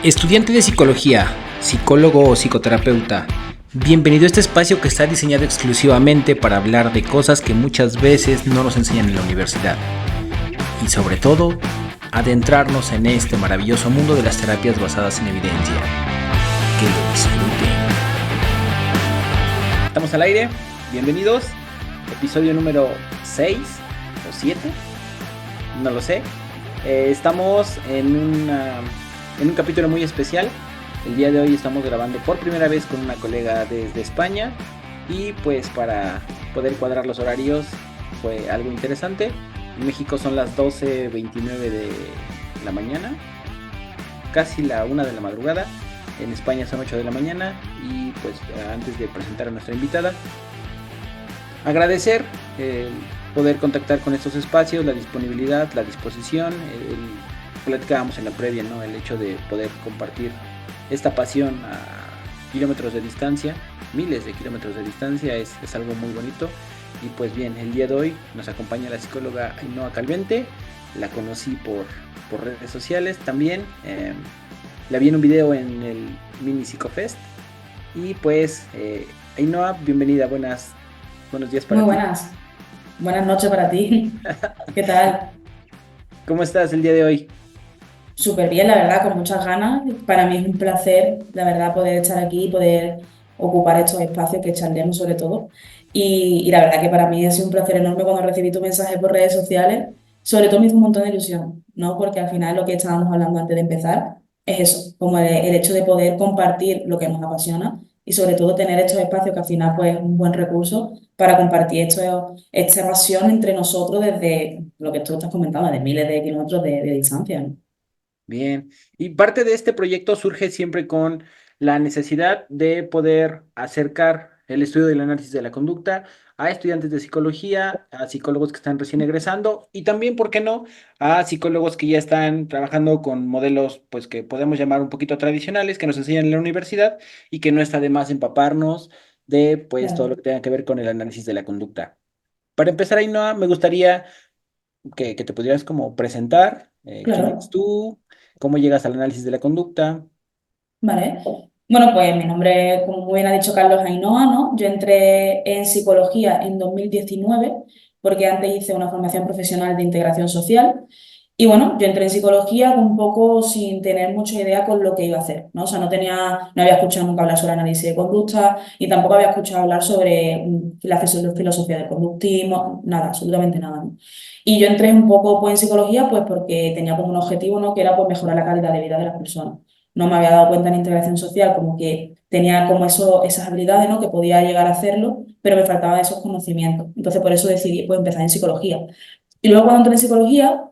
Estudiante de psicología, psicólogo o psicoterapeuta, bienvenido a este espacio que está diseñado exclusivamente para hablar de cosas que muchas veces no nos enseñan en la universidad. Y sobre todo, adentrarnos en este maravilloso mundo de las terapias basadas en evidencia. Que lo disfruten. Estamos al aire, bienvenidos. Episodio número 6 o 7, no lo sé. Estamos en un capítulo muy especial. El día de hoy estamos grabando por primera vez con una colega desde España y pues para poder cuadrar los horarios fue algo interesante. En México son las 12:29 de la mañana, casi la 1 de la madrugada. En España son 8 de la mañana y pues antes de presentar a nuestra invitada, agradecer el poder contactar con estos espacios, la disponibilidad, la disposición, platicábamos en la previa, ¿no? El hecho de poder compartir esta pasión a kilómetros de distancia, miles de kilómetros de distancia, es algo muy bonito. Y pues bien, el día de hoy nos acompaña la psicóloga Ainhoa Calvente. La conocí por redes sociales también, la vi en un video en el Mini Psicofest. Y pues Ainhoa, bienvenida, buenos días para Muy ti. buenas noches para ti. ¿Qué tal? ¿Cómo estás el día de hoy? Súper bien, la verdad, con muchas ganas. Para mí es un placer, la verdad, poder estar aquí y poder ocupar estos espacios que charlemos sobre todo. Y la verdad que para mí ha sido un placer enorme cuando recibí tu mensaje por redes sociales. Sobre todo me hizo un montón de ilusión, ¿no? Porque al final lo que estábamos hablando antes de empezar es eso, como el hecho de poder compartir lo que nos apasiona y sobre todo tener estos espacios que al final pues es un buen recurso para compartir esta pasión entre nosotros desde lo que tú estás comentando, de miles de kilómetros de distancia, ¿no? Bien, y parte de este proyecto surge siempre con la necesidad de poder acercar el estudio del análisis de la conducta a estudiantes de psicología, a psicólogos que están recién egresando y también, ¿por qué no?, a psicólogos que ya están trabajando con modelos, pues que podemos llamar un poquito tradicionales, que nos enseñan en la universidad y que no está de más empaparnos de, pues, todo lo Claro, que tenga que ver con el análisis de la conducta. Para empezar, Ainhoa, me gustaría que te pudieras como presentar, quién eres claro. tú, cómo llegas al análisis de la conducta. Vale. Bueno, pues mi nombre, como muy bien ha dicho Carlos, Ainhoa, ¿no? Yo entré en psicología en 2019 porque antes hice una formación profesional de integración social. Y bueno, yo entré en psicología un poco sin tener mucha idea con lo que iba a hacer, ¿no? O sea, no había escuchado nunca hablar sobre análisis de conducta y tampoco había escuchado hablar sobre la filosofía del conductismo, nada, absolutamente nada, ¿no? Y yo entré un poco pues, en psicología pues porque tenía como un objetivo, ¿no? Que era pues mejorar la calidad de vida de las personas. No me había dado cuenta en integración social como que tenía como esas habilidades, ¿no? Que podía llegar a hacerlo, pero me faltaban esos conocimientos. Entonces por eso decidí pues empezar en psicología. Y luego cuando entré en psicología,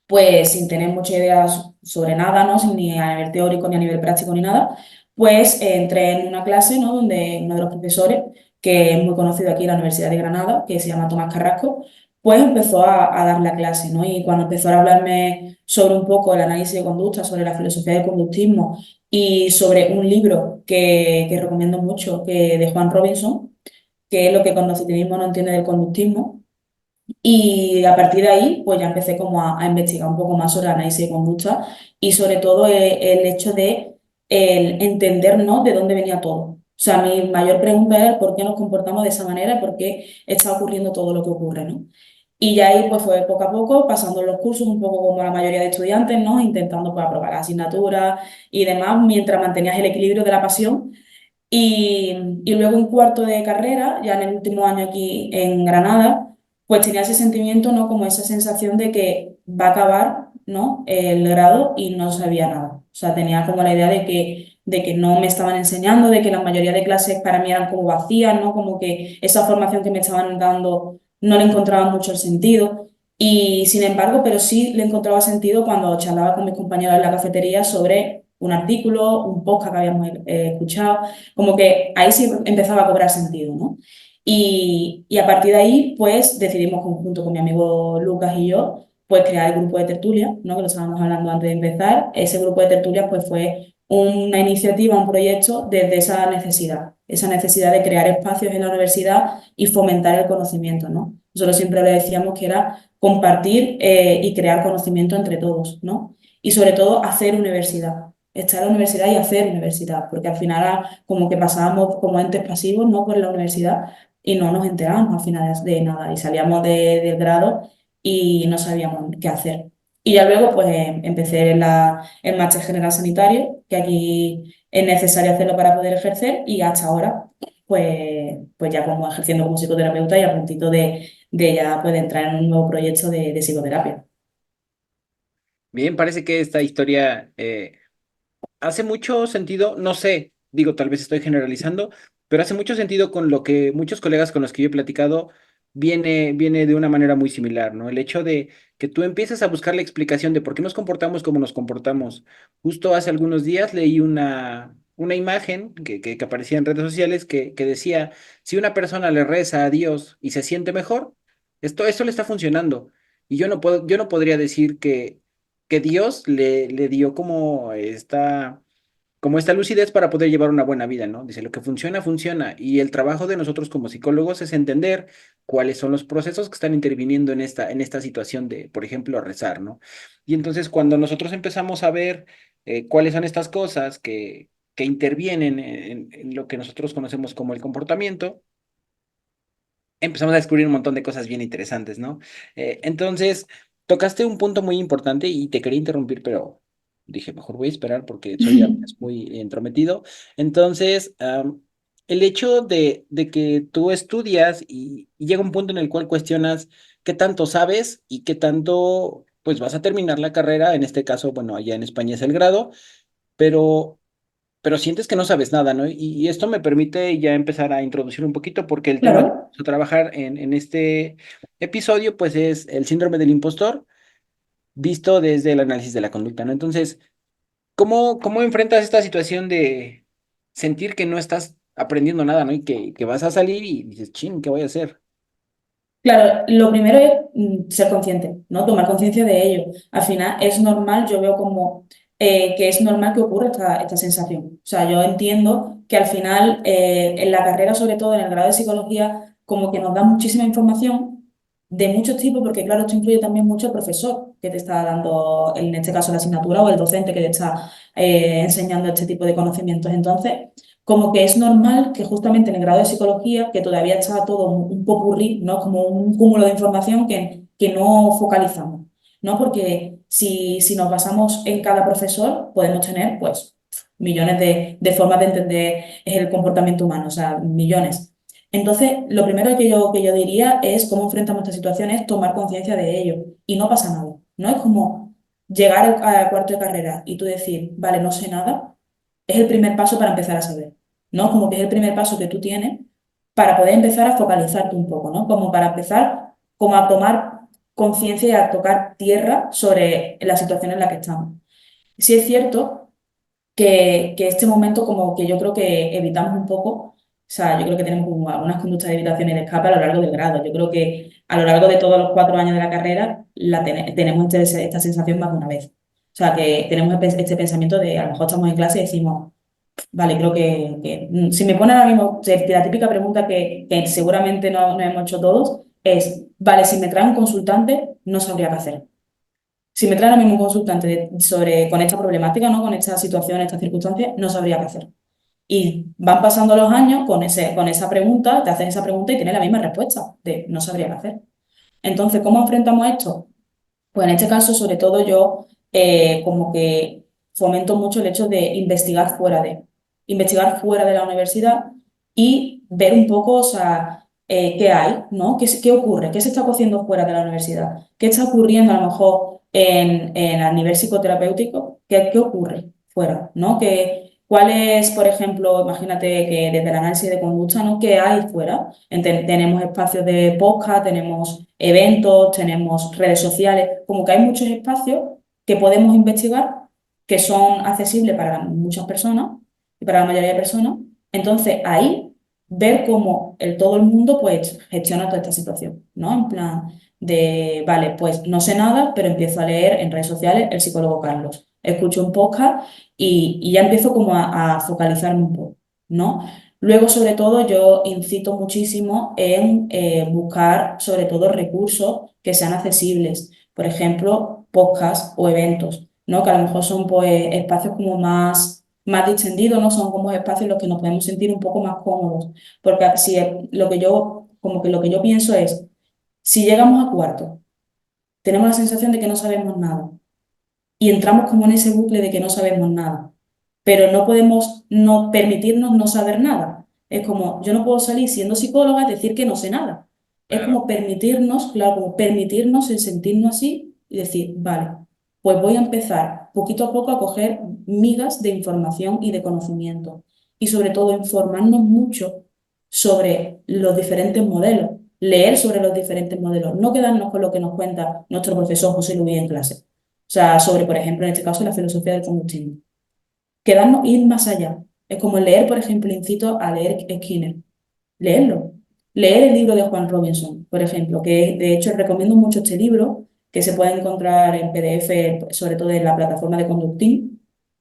pues sin tener mucha idea sobre nada, ¿no? Sin ni a nivel teórico, ni a nivel práctico, ni nada, pues entré en una clase, ¿no? Donde uno de los profesores, que es muy conocido aquí en la Universidad de Granada, que se llama Tomás Carrasco, pues empezó a dar la clase, ¿no? Y cuando empezó a hablarme sobre un poco el análisis de conducta, sobre la filosofía del conductismo y sobre un libro que recomiendo mucho, que de Juan Robinson, que es lo que cognitivismo no entiende del conductismo, y a partir de ahí, pues ya empecé como a investigar un poco más sobre análisis de conducta y sobre todo el hecho de el entender, ¿no? De dónde venía todo. O sea, mi mayor pregunta era por qué nos comportamos de esa manera, por qué está ocurriendo todo lo que ocurre, ¿no? Y ya ahí pues fue poco a poco, pasando los cursos, un poco como la mayoría de estudiantes, ¿no? Intentando pues aprobar las asignaturas y demás, mientras mantenías el equilibrio de la pasión. Y luego en cuarto de carrera, ya en el último año aquí en Granada, pues tenía ese sentimiento, ¿no? Como esa sensación de que va a acabar, ¿no? El grado y no sabía nada. O sea, tenía como la idea de que no me estaban enseñando, de que la mayoría de clases para mí eran como vacías, ¿no? Como que esa formación que me estaban dando no le encontraba mucho el sentido. Y sin embargo, pero sí le encontraba sentido cuando charlaba con mis compañeros en la cafetería sobre un artículo, un podcast que habíamos escuchado, como que ahí sí empezaba a cobrar sentido, ¿no? Y a partir de ahí, pues decidimos conjunto con mi amigo Lucas y yo, pues crear el grupo de tertulia, ¿no? Que lo estábamos hablando antes de empezar. Ese grupo de tertulia, pues fue una iniciativa, un proyecto desde esa necesidad de crear espacios en la universidad y fomentar el conocimiento, ¿no? Nosotros siempre le decíamos que era compartir y crear conocimiento entre todos, ¿no? Y sobre todo hacer universidad, estar en la universidad y hacer universidad, porque al final como que pasábamos como entes pasivos, ¿no? Por la universidad y no nos enterábamos al final de nada y salíamos del grado y no sabíamos qué hacer. Y ya luego pues empecé el máster general sanitario, que aquí es necesario hacerlo para poder ejercer y hasta ahora pues ya como ejerciendo como psicoterapeuta y a puntito de ya pues, entrar en un nuevo proyecto de psicoterapia. Bien, parece que esta historia hace mucho sentido, no sé, digo, tal vez estoy generalizando, pero hace mucho sentido con lo que muchos colegas con los que yo he platicado viene de una manera muy similar, ¿no? El hecho de que tú empieces a buscar la explicación de por qué nos comportamos como nos comportamos. Justo hace algunos días leí una imagen que aparecía en redes sociales que decía, si una persona le reza a Dios y se siente mejor, esto le está funcionando. Y yo no podría decir que Dios le dio como esta lucidez para poder llevar una buena vida, ¿no? Dice, lo que funciona, funciona. Y el trabajo de nosotros como psicólogos es entender cuáles son los procesos que están interviniendo en esta situación de, por ejemplo, rezar, ¿no? Y entonces cuando nosotros empezamos a ver cuáles son estas cosas que intervienen en lo que nosotros conocemos como el comportamiento, empezamos a descubrir un montón de cosas bien interesantes, ¿no? Entonces, tocaste un punto muy importante y te quería interrumpir, pero dije, mejor voy a esperar porque soy a veces muy entrometido. Entonces, el hecho de que tú estudias y llega un punto en el cual cuestionas qué tanto sabes y qué tanto, pues vas a terminar la carrera, en este caso, bueno, allá en España es el grado, pero sientes que no sabes nada, ¿no? Y esto me permite ya empezar a introducir un poquito porque el tema que Claro. vamos a trabajar en este episodio, pues es el síndrome del impostor visto desde el análisis de la conducta, ¿no? Entonces, ¿cómo enfrentas esta situación de sentir que no estás aprendiendo nada, ¿no? Y que vas a salir y dices, ching, ¿qué voy a hacer? Claro, lo primero es ser consciente, ¿no? Tomar conciencia de ello. Al final es normal, yo veo como que es normal que ocurra esta sensación. O sea, yo entiendo que al final en la carrera, sobre todo en el grado de psicología, como que nos da muchísima información de muchos tipos, porque claro, esto incluye también mucho el profesor que te está dando, en este caso, la asignatura o el docente que te está enseñando este tipo de conocimientos. Entonces, como que es normal que justamente en el grado de psicología, que todavía está todo un popurrí, ¿no? Como un cúmulo de información que no focalizamos, ¿no? Porque si nos basamos en cada profesor, podemos tener, pues, millones de formas de entender el comportamiento humano, o sea, millones. Entonces, lo primero que yo diría es cómo enfrentamos esta situación, es tomar conciencia de ello y no pasa nada. No es como llegar a cuarto de carrera y tú decir, vale, no sé nada, es el primer paso para empezar a saber, ¿no? Como que es el primer paso que tú tienes para poder empezar a focalizarte un poco, ¿no? Como para empezar como a tomar conciencia y a tocar tierra sobre la situación en la que estamos. Sí es cierto que este momento como que yo creo que evitamos un poco, o sea, yo creo que tenemos como algunas conductas de evitación y de escape a lo largo del grado. Yo creo que a lo largo de todos los 4 años de la carrera tenemos esta sensación más de una vez. O sea, que tenemos este pensamiento de a lo mejor estamos en clase y decimos, vale, creo que si me ponen ahora mismo, la típica pregunta que seguramente no, nos hemos hecho todos es, vale, si me trae un consultante, no sabría qué hacer. Si me trae ahora mismo un consultante con esta problemática, ¿no? Con esta situación, estas circunstancias, no sabría qué hacer. Y van pasando los años con esa pregunta, te haces esa pregunta y tienes la misma respuesta de no sabría qué hacer. Entonces, ¿cómo enfrentamos esto? Pues en este caso, sobre todo yo, como que fomento mucho el hecho de investigar fuera de la universidad y ver un poco, o sea, qué hay, ¿no? ¿Qué ocurre? ¿Qué se está cociendo fuera de la universidad? ¿Qué está ocurriendo a lo mejor a nivel psicoterapéutico? ¿Qué ocurre fuera, ¿no? ¿Cuál es, por ejemplo, imagínate que desde el análisis de conducta, ¿no? ¿Qué hay fuera? Tenemos espacios de podcast, tenemos eventos, tenemos redes sociales, como que hay muchos espacios que podemos investigar que son accesibles para muchas personas y para la mayoría de personas. Entonces, ahí ver cómo todo el mundo pues gestiona toda esta situación, ¿no? En plan de, vale, pues no sé nada, pero empiezo a leer en redes sociales el psicólogo Carlos. Escucho un podcast y ya empiezo como a focalizarme un poco, ¿no? Luego, sobre todo, yo incito muchísimo en buscar, sobre todo, recursos que sean accesibles. Por ejemplo, podcasts o eventos. ¿no? Que a lo mejor son pues espacios como más distendidos, ¿no? Son como espacios en los que nos podemos sentir un poco más cómodos. Porque si lo que yo, como que lo que yo pienso es, si llegamos a cuarto, tenemos la sensación de que no sabemos nada y entramos como en ese bucle de que no sabemos nada, pero no podemos no permitirnos no saber nada. Es como, yo no puedo salir siendo psicóloga y decir que no sé nada. Es Claro. como permitirnos, claro, como permitirnos el sentirnos así y decir, vale, pues voy a empezar poquito a poco a coger migas de información y de conocimiento y sobre todo informarnos mucho sobre los diferentes modelos, leer sobre los diferentes modelos, no quedarnos con lo que nos cuenta nuestro profesor José Luis en clase. O sea, sobre, por ejemplo, en este caso, la filosofía del combustible. Quedarnos, ir más allá. Es como leer, por ejemplo, incito a leer Skinner. Leerlo. Leer el libro de Juan Robinson, por ejemplo, que de hecho recomiendo mucho este libro, que se puede encontrar en PDF, sobre todo en la plataforma de Conducting.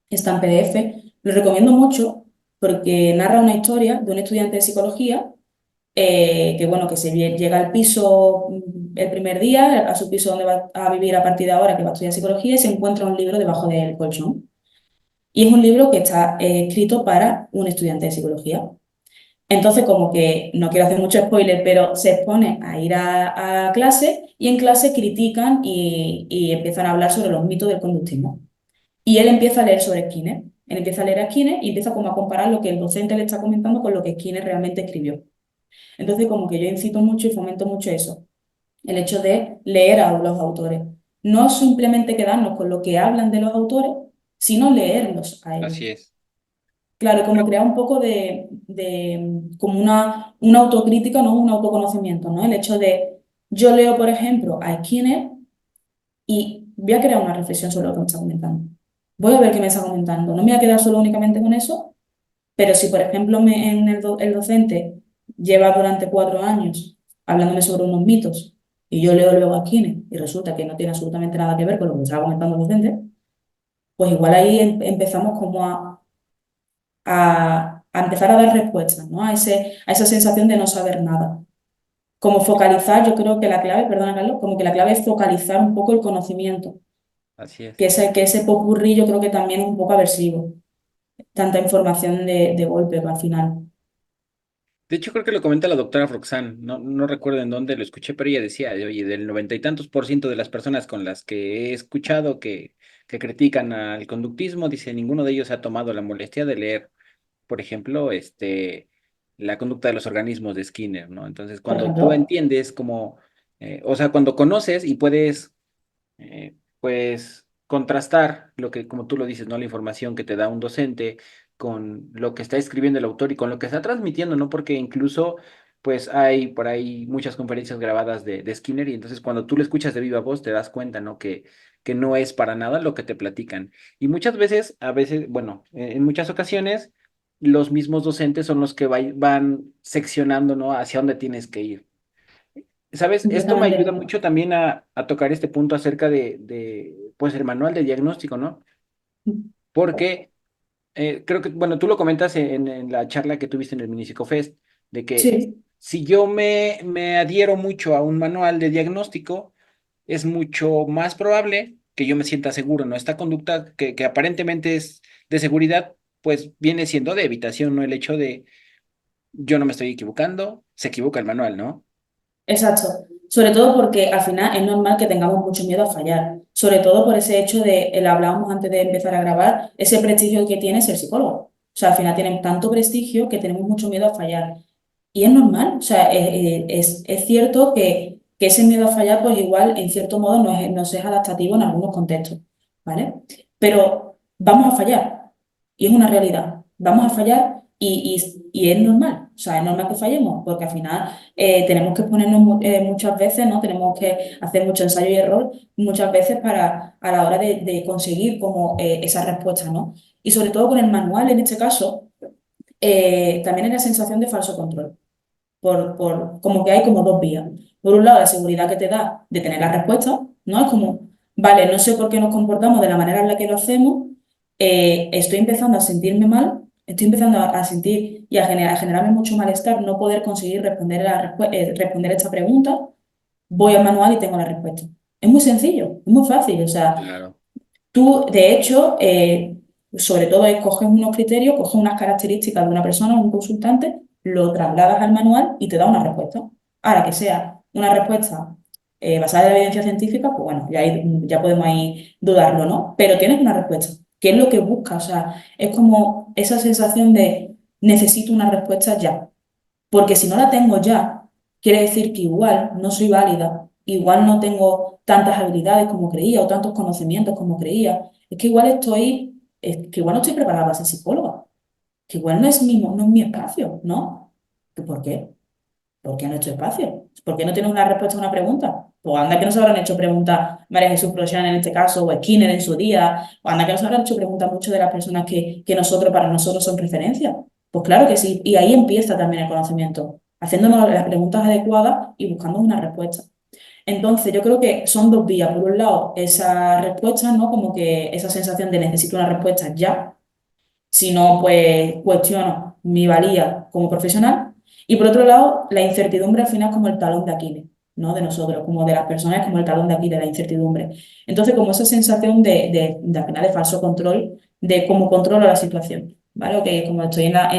Está en PDF. Lo recomiendo mucho porque narra una historia de un estudiante de psicología que bueno, que llega al piso el primer día, a su piso donde va a vivir a partir de ahora, que va a estudiar psicología, y se encuentra un libro debajo del colchón. Y es un libro que está escrito para un estudiante de psicología. Entonces, como que no quiero hacer mucho spoiler, pero se expone a ir a clase y en clase critican y empiezan a hablar sobre los mitos del conductismo. Y él empieza a leer sobre Skinner. Él empieza a leer a Skinner y empieza como a comparar lo que el docente le está comentando con lo que Skinner realmente escribió. Entonces, como que yo incito mucho y fomento mucho eso, el hecho de leer a los autores. No simplemente quedarnos con lo que hablan de los autores, sino leerlos a ellos. Así es. Claro, como crear un poco de como una autocrítica, no un autoconocimiento, ¿no? El hecho de, yo leo, por ejemplo, a Skinner y voy a crear una reflexión sobre lo que me está comentando. Voy a ver qué me está comentando. No me voy a quedar solo únicamente con eso, pero si, por ejemplo, el docente lleva durante 4 años hablándome sobre unos mitos y yo leo luego a Skinner y resulta que no tiene absolutamente nada que ver con lo que me estaba comentando el docente, pues igual ahí empezamos como a empezar a dar respuestas, ¿no? A esa sensación de no saber nada. Como focalizar, yo creo que la clave, perdona Carlos, como que la clave es focalizar un poco el conocimiento, Así es. que ese popurrí yo creo que también es un poco aversivo, tanta información de golpe al final. De hecho, creo que lo comenta la doctora Roxanne, no recuerdo en dónde lo escuché, pero ella decía, oye, del 90 y tantos % de las personas con las que he escuchado que critican al conductismo, dice, ninguno de ellos ha tomado la molestia de leer, por ejemplo, la conducta de los organismos de Skinner, ¿no? Entonces, Por cuando tú ejemplo, entiendes como, o sea, cuando conoces y puedes pues contrastar lo que, como tú lo dices, ¿no? La información que te da un docente con lo que está escribiendo el autor y con lo que está transmitiendo, ¿no? Porque incluso, pues hay por ahí muchas conferencias grabadas de Skinner y entonces cuando tú lo escuchas de viva voz te das cuenta, ¿no? Que no es para nada lo que te platican. Y muchas veces, a veces, bueno, en muchas ocasiones, los mismos docentes son los que van seccionando, ¿no? Hacia dónde tienes que ir. ¿Sabes? Esto me ayuda completamente. mucho también a tocar este punto acerca pues, el manual de diagnóstico, ¿no? Porque creo que, bueno, tú lo comentas en la charla que tuviste en el Municipofest, de que Sí, si yo me adhiero mucho a un manual de diagnóstico, es mucho más probable que yo me sienta seguro, ¿no? Esta conducta que aparentemente es de seguridad, pues viene siendo de evitación, ¿no? El hecho de yo no me estoy equivocando, se equivoca el manual, ¿no? exacto. Sobre todo porque al final es normal que tengamos mucho miedo a fallar. Sobre todo por ese hecho de, el hablábamos antes de empezar a grabar, ese prestigio que tiene ser psicólogo. O sea, al final tienen tanto prestigio que tenemos mucho miedo a fallar. Y es normal. O sea, es cierto que ese miedo a fallar, pues igual, en cierto modo, nos es adaptativo en algunos contextos. ¿Vale? Pero vamos a fallar. Y es una realidad. Vamos a fallar y es normal. O sea, es normal que fallemos, porque al final tenemos que ponernos muchas veces, ¿no? Tenemos que hacer mucho ensayo y error muchas veces para a la hora de conseguir como esa respuesta, ¿no? Y sobre todo con el manual, en este caso, también hay la sensación de falso control, como que hay como dos vías. Por un lado, la seguridad que te da de tener la respuesta, ¿no? Es como, vale, no sé por qué nos comportamos de la manera en la que lo hacemos, estoy empezando a sentirme mal, estoy empezando a sentir y a generarme mucho malestar no poder conseguir responder esta pregunta, voy al manual y tengo la respuesta. Es muy sencillo, es muy fácil, o sea, Claro. Tú, de hecho, sobre todo escoges unos criterios, coges unas características de una persona, un consultante, lo trasladas al manual y te da una respuesta. Ahora, que sea una respuesta basada en la evidencia científica, pues bueno, ya podemos ahí dudarlo, ¿no? Pero tienes una respuesta. ¿Qué es lo que buscas? O sea, es como esa sensación de necesito una respuesta ya. Porque si no la tengo ya, quiere decir que igual no soy válida, igual no tengo tantas habilidades como creía o tantos conocimientos como creía. Es que igual que igual no estoy preparada para ser psicóloga, que igual no es mi espacio, ¿no? ¿Por qué? ¿Por qué no es tu espacio? ¿Por qué no tienes una respuesta a una pregunta? Pues anda que no se habrán hecho preguntas María Jesús Prochán en este caso, o Skinner en su día, o anda que no se habrán hecho preguntas muchas de las personas que para nosotros son referencia. Pues claro que sí, y ahí empieza también el conocimiento, haciéndonos las preguntas adecuadas y buscando una respuesta. Entonces, yo creo que son dos vías. Por un lado, esa respuesta, ¿no? Como que esa sensación de necesito una respuesta ya, si no, pues cuestiono mi valía como profesional. Y por otro lado, la incertidumbre al final es como el talón de Aquiles, ¿no? De nosotros, como de las personas, es como el talón de Aquiles, la incertidumbre. Entonces, como esa sensación al final de falso control, de cómo controlo la situación, ¿vale? Que como estoy a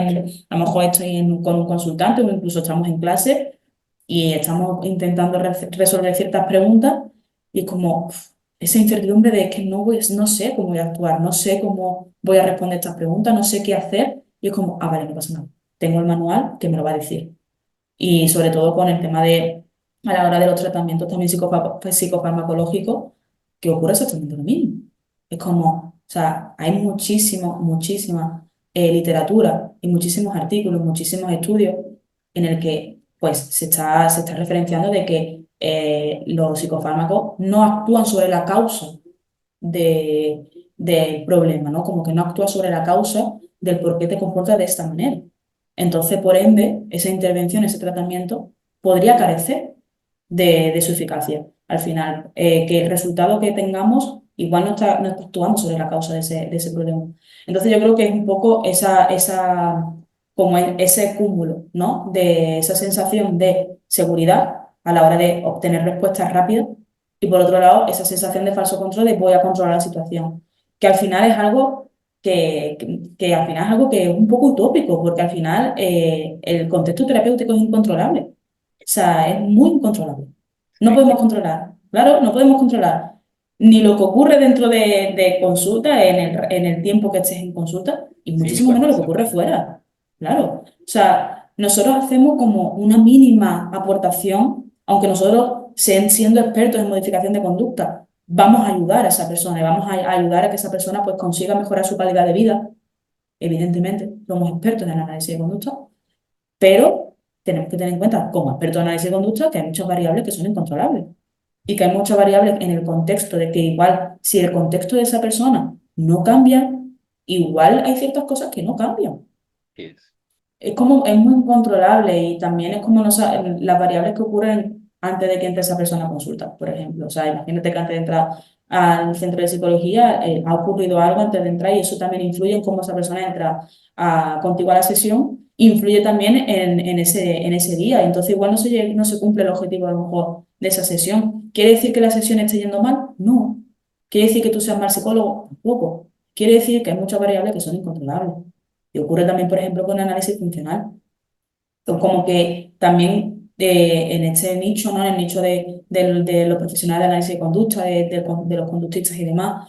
lo mejor con un consultante o incluso estamos en clase y estamos intentando resolver ciertas preguntas y es como esa incertidumbre de que no sé cómo voy a actuar, no sé cómo voy a responder estas preguntas, no sé qué hacer y es como, ah, vale, no pasa nada. Tengo el manual que me lo va a decir. Y sobre todo con el tema a la hora de los tratamientos también psicofarmacológicos, que ocurre exactamente lo mismo. Es como, o sea, hay muchísima literatura y muchísimos artículos, muchísimos estudios en el que pues se está referenciando de que los psicofármacos no actúan sobre la causa del problema, ¿no? Como que no actúa sobre la causa del por qué te comportas de esta manera. Entonces, por ende, esa intervención, ese tratamiento podría carecer de su eficacia. Al final, que el resultado que tengamos igual no está actuando sobre la causa de ese problema. Entonces, yo creo que es un poco como ese cúmulo, ¿no? De esa sensación de seguridad a la hora de obtener respuestas rápidas y por otro lado, esa sensación de falso control de voy a controlar la situación, que al final es algo que al final es algo que es un poco utópico, porque al final el contexto terapéutico es incontrolable. O sea, es muy incontrolable. No Sí, podemos controlar, claro, no podemos controlar ni lo que ocurre dentro de consulta en el tiempo que estés en consulta, y sí, ni muchísimo cuando menos lo que ocurre sale. fuera. Claro. O sea, nosotros hacemos como una mínima aportación, aunque nosotros siendo expertos en modificación de conducta, vamos a ayudar a esa persona y vamos a ayudar a que esa persona pues consiga mejorar su calidad de vida. Evidentemente, somos expertos en el análisis de conducta, pero tenemos que tener en cuenta, como expertos en análisis de conducta, que hay muchas variables que son incontrolables y que hay muchas variables en el contexto de que igual, si el contexto de esa persona no cambia, igual hay ciertas cosas que no cambian. Es. Es muy incontrolable y también es como las variables que ocurren antes de que entre esa persona a consulta, por ejemplo. O sea, imagínate que antes de entrar al centro de psicología ha ocurrido algo antes de entrar y eso también influye en cómo esa persona entra contigo a la sesión, influye también en ese día. Entonces igual no se cumple el objetivo a lo mejor de esa sesión. ¿Quiere decir que la sesión esté yendo mal? No. ¿Quiere decir que tú seas mal psicólogo? Tampoco. Quiere decir que hay muchas variables que son incontrolables. Y ocurre también, por ejemplo, con análisis funcional. Como que también en este nicho, ¿no? En el nicho de los profesionales de análisis de conducta, de los conductistas y demás,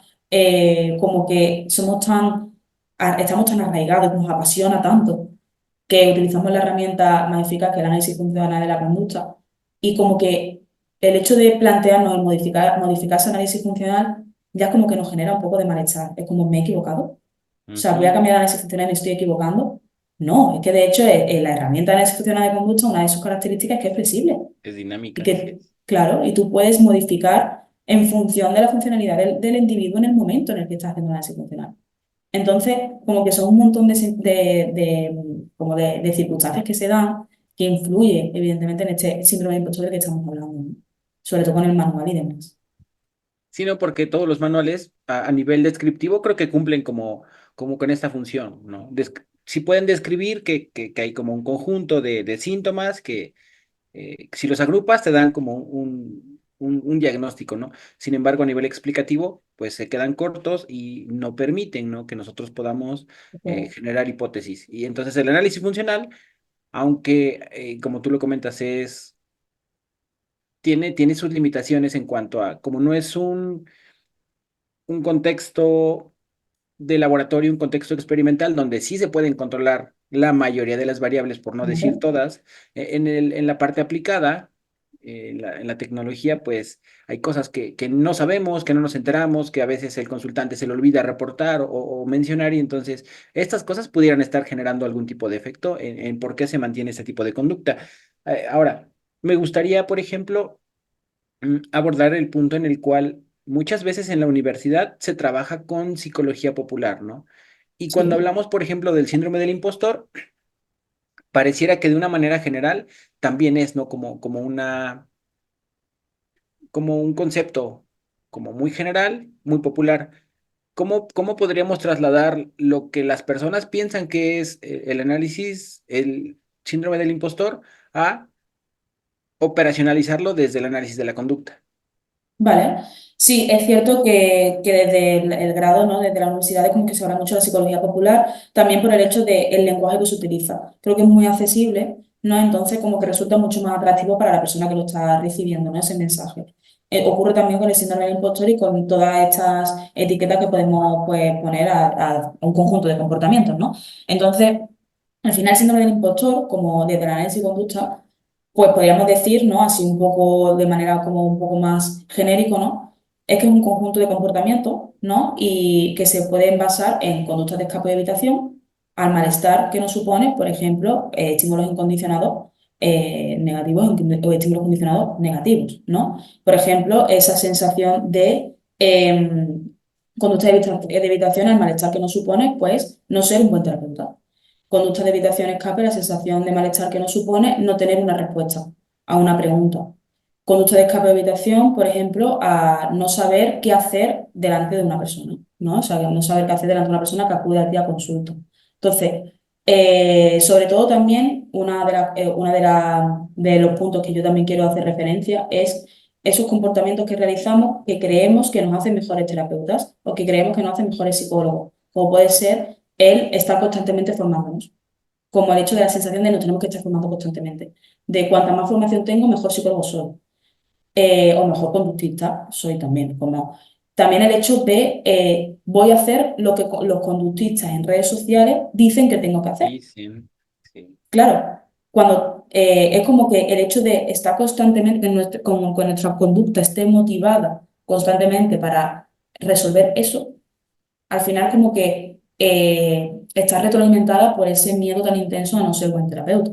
como que estamos tan arraigados, nos apasiona tanto, que utilizamos la herramienta más eficaz que el análisis funcional de la conducta. Y como que el hecho de plantearnos el modificar ese análisis funcional ya como que nos genera un poco de malestar. Es como, ¿me he equivocado? O sea, voy a Ujú. cambiar la análisis funcional y me estoy equivocando. No, es que de hecho la herramienta de análisis funcional de conducta, una de sus características es que es flexible Es y dinámica, sí que, es. claro, y tú puedes modificar en función de la funcionalidad del individuo en el momento en el que estás haciendo análisis funcional. Entonces, como que son un montón como de circunstancias que se dan que influye evidentemente en este síndrome de impostor del que estamos hablando, ¿no? Sobre todo con el manual y demás. Sino porque todos los manuales a nivel descriptivo creo que cumplen como con esta función, ¿no? Si pueden describir que hay como un conjunto de síntomas que si los agrupas te dan como un diagnóstico, ¿no? Sin embargo, a nivel explicativo, pues se quedan cortos y no permiten, ¿no? Que nosotros podamos generar hipótesis. Y entonces el análisis funcional, aunque, como tú lo comentas, tiene sus limitaciones en cuanto a, como no es un contexto de laboratorio, un contexto experimental donde sí se pueden controlar la mayoría de las variables, por no decir todas. En la parte aplicada, en la tecnología, pues hay cosas que no sabemos, que no nos enteramos, que a veces el consultante se le olvida reportar o mencionar, y entonces estas cosas pudieran estar generando algún tipo de efecto en por qué se mantiene ese tipo de conducta. Ahora, me gustaría, por ejemplo, abordar el punto en el cual muchas veces en la universidad se trabaja con psicología popular, ¿no? Y cuando Sí, hablamos, por ejemplo, del síndrome del impostor, pareciera que de una manera general también es, ¿no? Como un concepto como muy general, muy popular. ¿Cómo podríamos trasladar lo que las personas piensan que es el análisis, el síndrome del impostor, a operacionalizarlo desde el análisis de la conducta? vale. Sí, es cierto que desde el grado, ¿no? Desde la universidad es como que se habla mucho de la psicología popular, también por el hecho del lenguaje que se utiliza. Creo que es muy accesible, ¿no? Entonces como que resulta mucho más atractivo para la persona que lo está recibiendo, ¿no? Ese mensaje. Ocurre también con el síndrome del impostor y con todas estas etiquetas que podemos, pues, poner a un conjunto de comportamientos, ¿no? Entonces, al final, el síndrome del impostor, como desde el análisis de conducta, pues podríamos decir, ¿no? Así un poco de manera como un poco más genérico, ¿no? Es que es un conjunto de comportamientos, ¿no? Y que se pueden basar en conductas de escape y evitación, al malestar que nos supone, por ejemplo, estímulos incondicionados negativos o estímulos condicionados negativos, ¿no? Por ejemplo, esa sensación de conducta de evitación al malestar que nos supone, pues, no ser un buen terapeuta. Conducta de evitación escape, la sensación de malestar que nos supone no tener una respuesta a una pregunta. Conducta de escape o evitación, por ejemplo, a no saber qué hacer delante de una persona, ¿no? O sea, no saber qué hacer delante de una persona que acude a ti a consulta. Entonces, sobre todo también, de los puntos que yo también quiero hacer referencia es esos comportamientos que realizamos que creemos que nos hacen mejores terapeutas o que creemos que nos hacen mejores psicólogos, como puede ser el estar constantemente formándonos, como el hecho de la sensación de no tenemos que estar formando constantemente, de cuanta más formación tengo, mejor psicólogo soy, o mejor conductista soy también, como también el hecho de voy a hacer lo que los conductistas en redes sociales dicen que tengo que hacer. Sí, sí, sí. Claro, cuando es como que el hecho de estar constantemente, como que nuestra conducta esté motivada constantemente para resolver eso, al final como que está retroalimentada por ese miedo tan intenso a no ser buen terapeuta.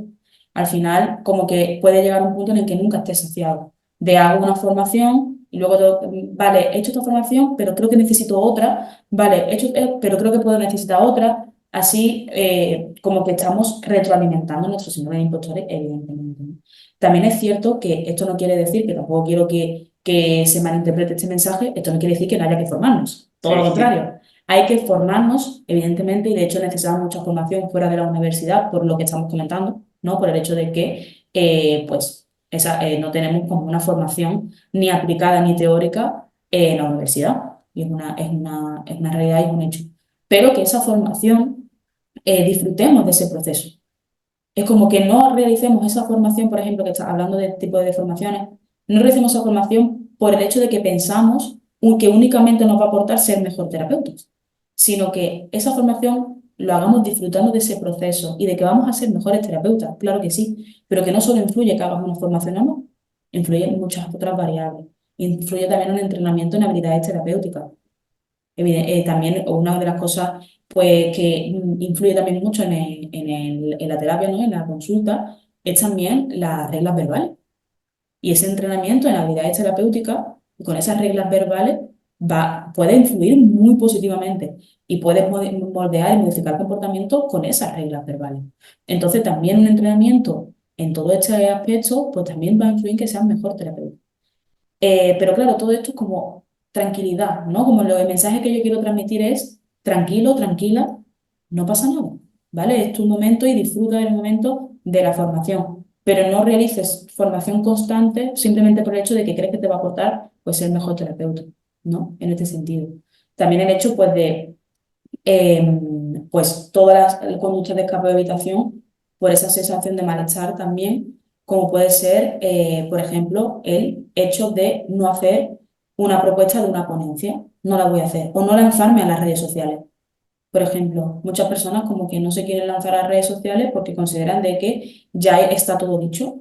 Al final como que puede llegar a un punto en el que nunca estés saciado. De hago una formación y luego, vale, he hecho esta formación, pero creo que necesito otra, vale, he hecho, pero creo que puedo necesitar otra. Así como que estamos retroalimentando nuestro síndrome de impostores, evidentemente, ¿no? También es cierto que esto no quiere decir, que tampoco quiero que se malinterprete este mensaje, esto no quiere decir que no haya que formarnos, todo lo Sí, contrario. Hay que formarnos, evidentemente, y de hecho necesitamos mucha formación fuera de la universidad por lo que estamos comentando, ¿no? Por el hecho de que pues, no tenemos como una formación ni aplicada ni teórica en la universidad. Y es una realidad y es un hecho. Pero que esa formación disfrutemos de ese proceso. Es como que no realicemos esa formación, por ejemplo, que está hablando de tipo de formaciones, no realicemos esa formación por el hecho de que pensamos que únicamente nos va a aportar ser mejor terapeutas, sino que esa formación lo hagamos disfrutando de ese proceso y de que vamos a ser mejores terapeutas, claro que sí, pero que no solo influye que hagas una formación o no, influye en muchas otras variables. Influye también un entrenamiento en habilidades terapéuticas. También una de las cosas pues, que influye también mucho en la terapia, ¿no? En la consulta, es también las reglas verbales. Y ese entrenamiento en habilidades terapéuticas, con esas reglas verbales, puede influir muy positivamente y puedes moldear y modificar comportamientos con esas reglas verbales. Entonces, también un entrenamiento en todo este aspecto, pues también va a influir en que seas mejor terapeuta. Pero claro, todo esto es como tranquilidad, ¿no? Como el mensaje que yo quiero transmitir es tranquilo, tranquila, no pasa nada, ¿vale? Es tu momento y disfruta del momento de la formación. pero no realices formación constante simplemente por el hecho de que crees que te va a aportar pues, ser mejor terapeuta, ¿no? En este sentido. También el hecho pues, de pues, todas las conductas de escape de habitación por esa sensación de malestar también, como puede ser, por ejemplo, el hecho de no hacer una propuesta de una ponencia, no la voy a hacer, o no lanzarme a las redes sociales. Por ejemplo, muchas personas como que no se quieren lanzar a las redes sociales porque consideran de que ya está todo dicho.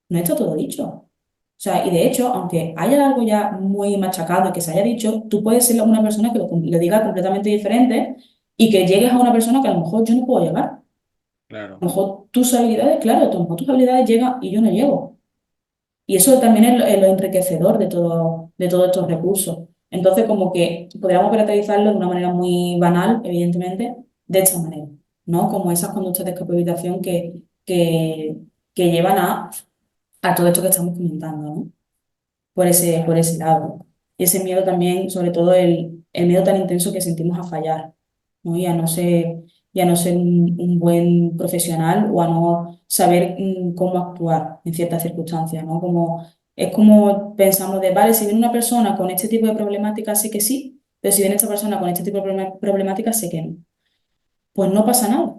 No está todo dicho. O sea, y de hecho, aunque haya algo ya muy machacado y que se haya dicho, tú puedes ser una persona que lo diga completamente diferente y que llegues a una persona que a lo mejor yo no puedo llegar. A Claro. lo mejor tus habilidades, claro, a lo mejor tus habilidades llegan y yo no llego. Y eso también es lo enriquecedor de todos estos recursos. Entonces, como que podríamos caracterizarlo de una manera muy banal, evidentemente, de esta manera, ¿no? Como esas conductas de escape que llevan a todo esto que estamos comentando, ¿no? Por ese lado. Y ese miedo también, sobre todo el miedo tan intenso que sentimos a fallar, ¿no? Y a no ser un buen profesional o a no saber cómo actuar en ciertas circunstancias, ¿no? Es como pensamos de, vale, si viene una persona con este tipo de problemáticas, sé que sí, pero si viene esta persona con este tipo de problemáticas, sé que no. Pues no pasa nada,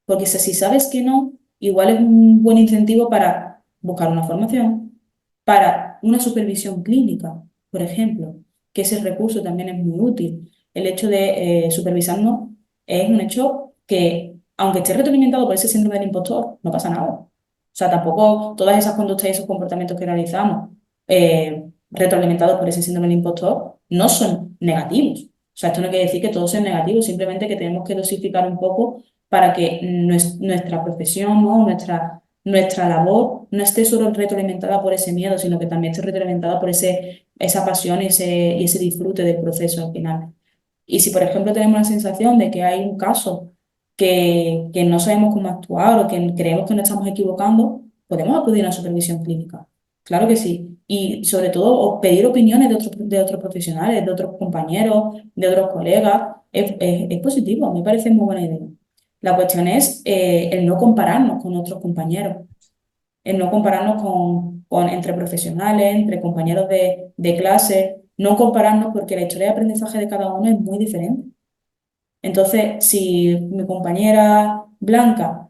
porque si sabes que no, igual es un buen incentivo para buscar una formación, para una supervisión clínica, por ejemplo, que ese recurso también es muy útil. El hecho de supervisarnos es un hecho que, aunque esté retroalimentado por ese síndrome del impostor, no pasa nada. O sea, tampoco todas esas conductas y esos comportamientos que realizamos retroalimentados por ese síndrome del impostor no son negativos. O sea, esto no quiere decir que todo sea negativo, simplemente que tenemos que dosificar un poco para que nuestra profesión, ¿no? Nuestra labor no esté solo retroalimentada por ese miedo, sino que también esté retroalimentada por esa pasión y ese disfrute del proceso al final. Y si, por ejemplo, tenemos la sensación de que hay un caso que no sabemos cómo actuar o que creemos que nos estamos equivocando, podemos acudir a una supervisión clínica. Claro que sí. Y sobre todo, pedir opiniones de otros profesionales, de otros compañeros, de otros colegas. Es positivo, me parece muy buena idea. La cuestión es el no compararnos con otros compañeros, el no compararnos entre profesionales, entre compañeros de clase, no compararnos porque la historia de aprendizaje de cada uno es muy diferente. Entonces, si mi compañera Blanca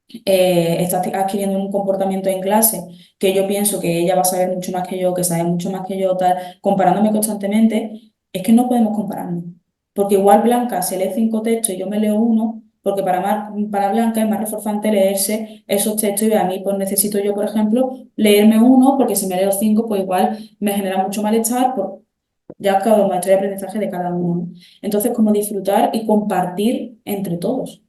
está adquiriendo un comportamiento en clase que yo pienso que ella va a saber mucho más que yo, que sabe mucho más que yo, tal, comparándome constantemente, es que no podemos compararnos. Porque igual Blanca se lee 5 textos y yo me leo uno, porque para Blanca es más reforzante leerse esos textos y a mí pues necesito yo, por ejemplo, leerme uno, porque si me leo 5, pues igual me genera mucho malestar, ya cada maestría de aprendizaje de cada uno, ¿no? Entonces, como disfrutar y compartir entre todos,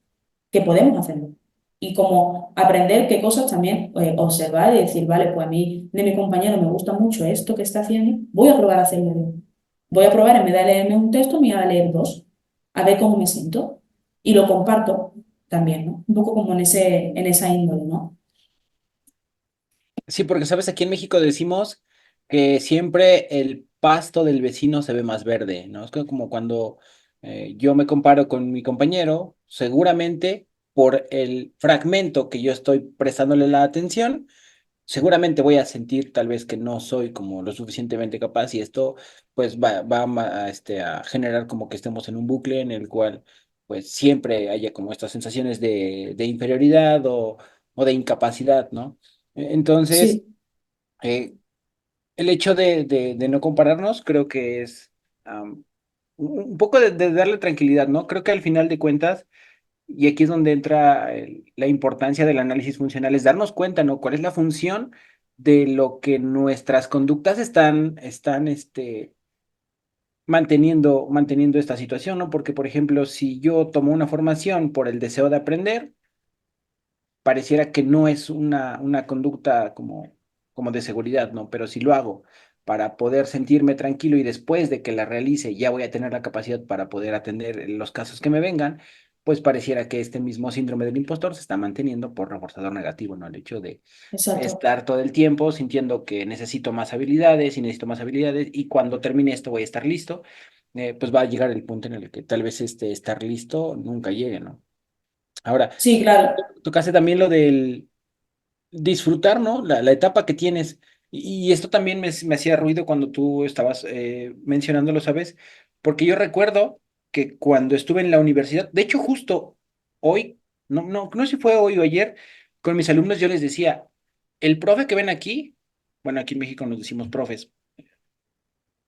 que podemos hacerlo. Y como aprender qué cosas también observar y decir, vale, pues a mí de mi compañero me gusta mucho esto que está haciendo, voy a probar a hacerlo yo. Voy a probar, en vez de leerme un texto, me voy a leer dos, a ver cómo me siento. Y lo comparto también, ¿no? Un poco como en esa índole, ¿no? Sí, porque sabes, aquí en México decimos que siempre el pasto del vecino se ve más verde, ¿no? Es que como cuando yo me comparo con mi compañero, seguramente por el fragmento que yo estoy prestándole la atención, seguramente voy a sentir tal vez que no soy como lo suficientemente capaz y esto pues a generar como que estemos en un bucle en el cual pues siempre haya como estas sensaciones de inferioridad o de incapacidad, ¿no? Entonces, Sí, eh, el hecho de no compararnos creo que es un poco de darle tranquilidad, ¿no? Creo que al final de cuentas, y aquí es donde entra la importancia del análisis funcional, es darnos cuenta, ¿no? ¿Cuál es la función de lo que nuestras conductas están manteniendo esta situación, ¿no? Porque, por ejemplo, si yo tomo una formación por el deseo de aprender, pareciera que no es una conducta como de seguridad, ¿no? Pero si lo hago para poder sentirme tranquilo y después de que la realice ya voy a tener la capacidad para poder atender los casos que me vengan, pues pareciera que este mismo síndrome del impostor se está manteniendo por reforzador negativo, ¿no? El hecho de exacto. estar todo el tiempo sintiendo que necesito más habilidades y necesito más habilidades y cuando termine esto voy a estar listo, pues va a llegar el punto en el que tal vez este estar listo nunca llegue, ¿no? Ahora, Sí, claro. tocaste también disfrutar, ¿no? La etapa que tienes. Y esto también me hacía ruido cuando tú estabas mencionándolo, ¿sabes? Porque yo recuerdo que cuando estuve en la universidad, de hecho justo hoy, no sé si fue hoy o ayer, con mis alumnos yo les decía, el profe que ven aquí, bueno, aquí en México nos decimos profes,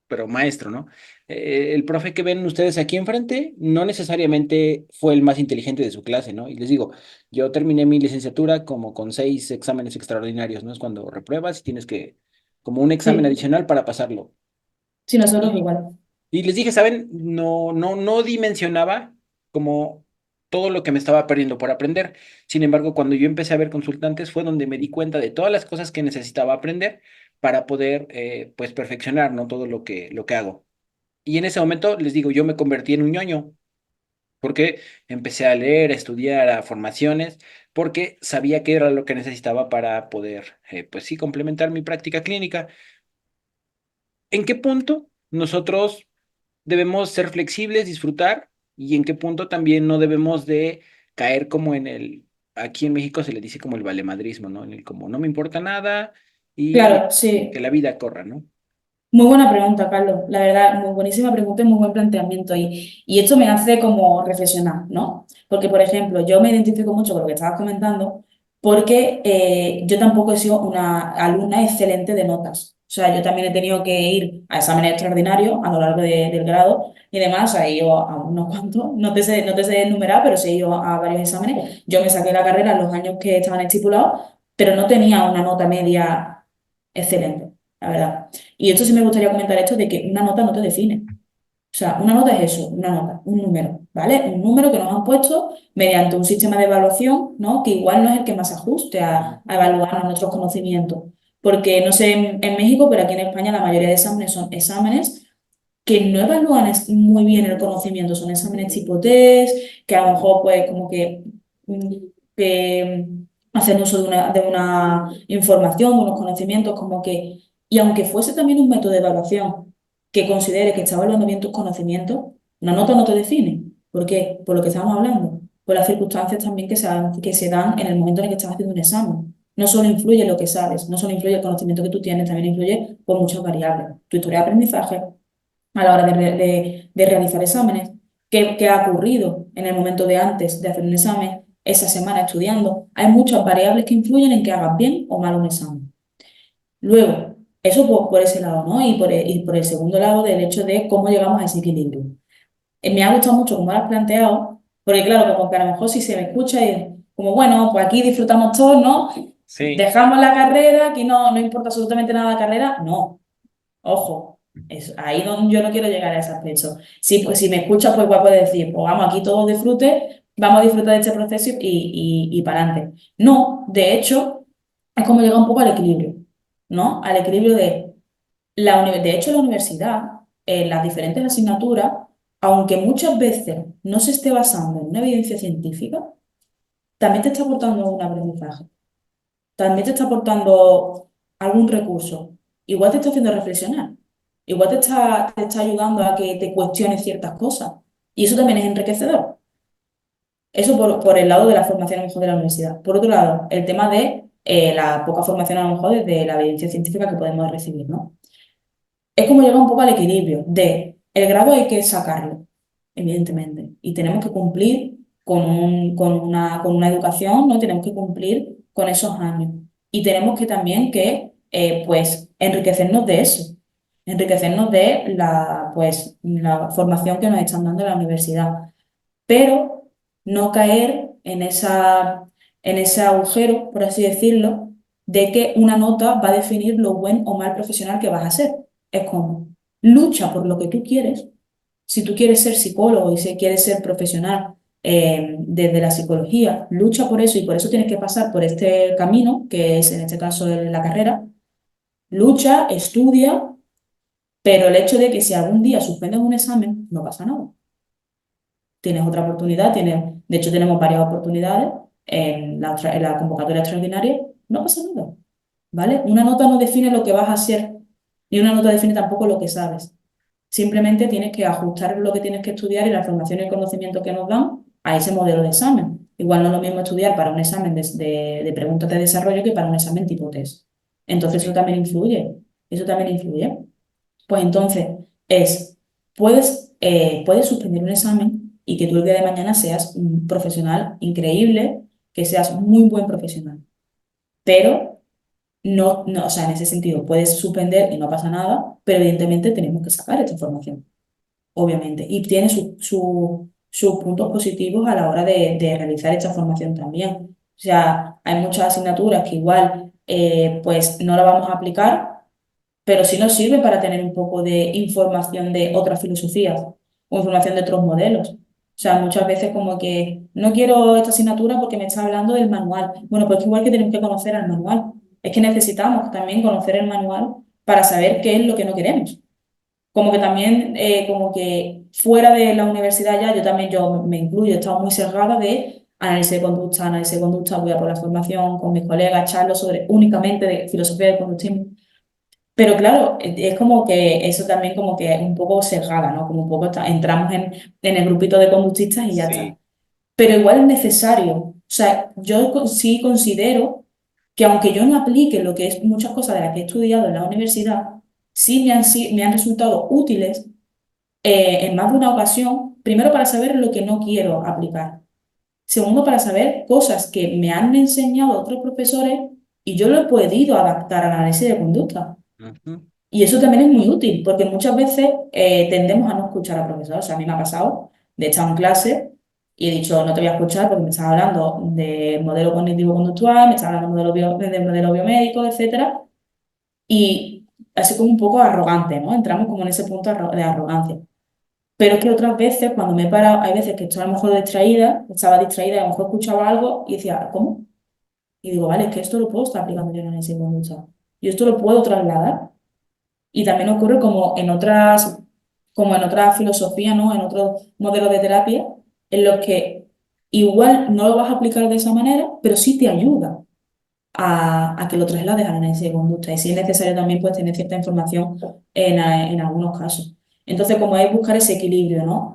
pero maestro, ¿no? El profe que ven ustedes aquí enfrente no necesariamente fue el más inteligente de su clase, ¿no? Y les digo, yo terminé mi licenciatura como con 6 exámenes extraordinarios, ¿no? Es cuando repruebas y tienes que, como un examen Sí, adicional para pasarlo. sí, nosotros Y, igual. y les dije, ¿saben? No dimensionaba como todo lo que me estaba perdiendo por aprender. Sin embargo, cuando yo empecé a ver consultantes fue donde me di cuenta de todas las cosas que necesitaba aprender para poder, pues, perfeccionar, ¿no? Todo lo que hago. Y en ese momento, les digo, yo me convertí en un ñoño, porque empecé a leer, a estudiar, a formaciones, porque sabía que era lo que necesitaba para poder, pues sí, complementar mi práctica clínica. ¿En qué punto nosotros debemos ser flexibles, disfrutar, y en qué punto también no debemos de caer como aquí en México se le dice como el valemadrismo, ¿no? En el como no me importa nada y Claro, que sí. la vida corra, ¿no? Muy buena pregunta, Carlos. La verdad, muy buenísima pregunta y muy buen planteamiento. Y esto me hace como reflexionar, ¿no? Porque, por ejemplo, yo me identifico mucho con lo que estabas comentando porque yo tampoco he sido una alumna excelente de notas. O sea, yo también he tenido que ir a exámenes extraordinarios a lo largo del grado y demás. O sea, he ido a unos cuantos, no te sé enumerar, pero sí he ido a varios exámenes. Yo me saqué la carrera en los años que estaban estipulados, pero no tenía una nota media excelente, la verdad. Y esto sí me gustaría comentar esto de que una nota no te define. O sea, una nota es eso, una nota, un número, ¿vale? Un número que nos han puesto mediante un sistema de evaluación, ¿no? Que igual no es el que más ajuste a evaluar nuestros conocimientos. Porque no sé en México, pero aquí en España la mayoría de exámenes son exámenes que no evalúan muy bien el conocimiento, son exámenes tipo test, que a lo mejor pues como mm, que hacen uso de una información, de unos conocimientos, como que, y aunque fuese también un método de evaluación que considere que está evaluando bien tus conocimientos, una nota no te define. ¿Por qué? Por lo que estamos hablando, por las circunstancias también que se dan en el momento en el que estás haciendo un examen. No solo influye lo que sabes, no solo influye el conocimiento que tú tienes, también influye por muchas variables. Tu historia de aprendizaje, a la hora de realizar exámenes, qué ha ocurrido en el momento de antes de hacer un examen, esa semana estudiando. Hay muchas variables que influyen en que hagas bien o mal un examen. Luego, eso por ese lado, ¿no? Y por el segundo lado, del hecho de cómo llegamos a ese equilibrio. Me ha gustado mucho cómo lo has planteado, porque claro, como que a lo mejor si se me escucha y como, bueno, pues aquí disfrutamos todos, ¿no? Sí, Dejamos la carrera, aquí no importa absolutamente nada la carrera. No, ojo, ahí yo no quiero llegar a ese aspecto. Si, pues, si me escuchas, pues igual puedes decir, pues vamos, aquí todos disfrute, vamos a disfrutar de este proceso y para adelante. No, de hecho, es como llegar un poco al equilibrio, ¿no? Al equilibrio de hecho, la universidad, en las diferentes asignaturas, aunque muchas veces no se esté basando en una evidencia científica, también te está aportando un aprendizaje, también te está aportando algún recurso, igual te está haciendo reflexionar, igual te está ayudando a que te cuestiones ciertas cosas. Y eso también es enriquecedor. Eso por el lado de la formación a lo mejor de la universidad. Por otro lado, el tema de la poca formación a lo mejor desde la evidencia científica que podemos recibir, ¿no? Es como llegar un poco al equilibrio de el grado hay que sacarlo, evidentemente, y tenemos que cumplir con una educación, ¿no? Tenemos que cumplir con esos años. Y tenemos que también pues, enriquecernos de eso, enriquecernos de la formación que nos están dando en la universidad, pero no caer en ese agujero, por así decirlo, de que una nota va a definir lo buen o mal profesional que vas a ser. Es como, lucha por lo que tú quieres. Si tú quieres ser psicólogo y si quieres ser profesional desde la psicología, lucha por eso y por eso tienes que pasar por este camino, que es en este caso la carrera. Lucha, estudia, pero el hecho de que si algún día suspendes un examen, no pasa nada. Tienes otra oportunidad, de hecho tenemos varias oportunidades en la convocatoria extraordinaria, no pasa nada, ¿vale? Una nota no define lo que vas a hacer, ni una nota define tampoco lo que sabes. Simplemente tienes que ajustar lo que tienes que estudiar y la formación y el conocimiento que nos dan a ese modelo de examen. Igual no es lo mismo estudiar para un examen de preguntas de desarrollo que para un examen tipo test. Entonces eso Sí. también influye. Eso también influye. Pues entonces es, puedes suspender un examen y que tú el día de mañana seas un profesional increíble, que seas muy buen profesional. Pero no, o sea, en ese sentido puedes suspender y no pasa nada, pero evidentemente tenemos que sacar esta información, obviamente. Y tiene sus puntos positivos a la hora de realizar esta formación también. O sea, hay muchas asignaturas que igual pues no la vamos a aplicar, pero sí nos sirve para tener un poco de información de otras filosofías o información de otros modelos. O sea, muchas veces como que no quiero esta asignatura porque me está hablando del manual. Bueno, pues igual que tenemos que conocer al manual. Es que necesitamos también conocer el manual para saber qué es lo que no queremos. Como que también, como que fuera de la universidad ya, yo me incluyo, he estado muy cerrada de análisis de conducta, voy a por la formación con mis colegas, charlo sobre únicamente de filosofía del conductismo, pero claro, es como que eso también como que es un poco sesgada, ¿no? Como un poco entramos en el grupito de conductistas y ya está. Sí. Pero igual es necesario. O sea, sí considero que aunque yo no aplique lo que es muchas cosas de las que he estudiado en la universidad, sí me han resultado útiles en más de una ocasión, primero para saber lo que no quiero aplicar. Segundo, para saber cosas que me han enseñado otros profesores y yo lo he podido adaptar al análisis de conducta. Ujú. Y eso también es muy útil, porque muchas veces tendemos a no escuchar al profesor. O sea, a mí me ha pasado de estar en clase y he dicho, no te voy a escuchar porque me estás hablando de modelo cognitivo-conductual, me estás hablando de modelo biomédico, etcétera. Y así como un poco arrogante, ¿no? Entramos como en ese punto de arrogancia. Pero es que otras veces, cuando me he parado, hay veces que estoy a lo mejor distraída, estaba distraída y a lo mejor escuchaba algo y decía, ¿cómo? Y digo, vale, es que esto lo puedo estar aplicando yo en análisis de conducta. Yo esto lo puedo trasladar. Y también ocurre como en otras filosofías, ¿no? En otros modelos de terapia, en los que igual no lo vas a aplicar de esa manera, pero sí te ayuda a que lo traslades al análisis de conducta. Y si es necesario también pues tener cierta información en algunos casos. Entonces, como es buscar ese equilibrio, ¿no?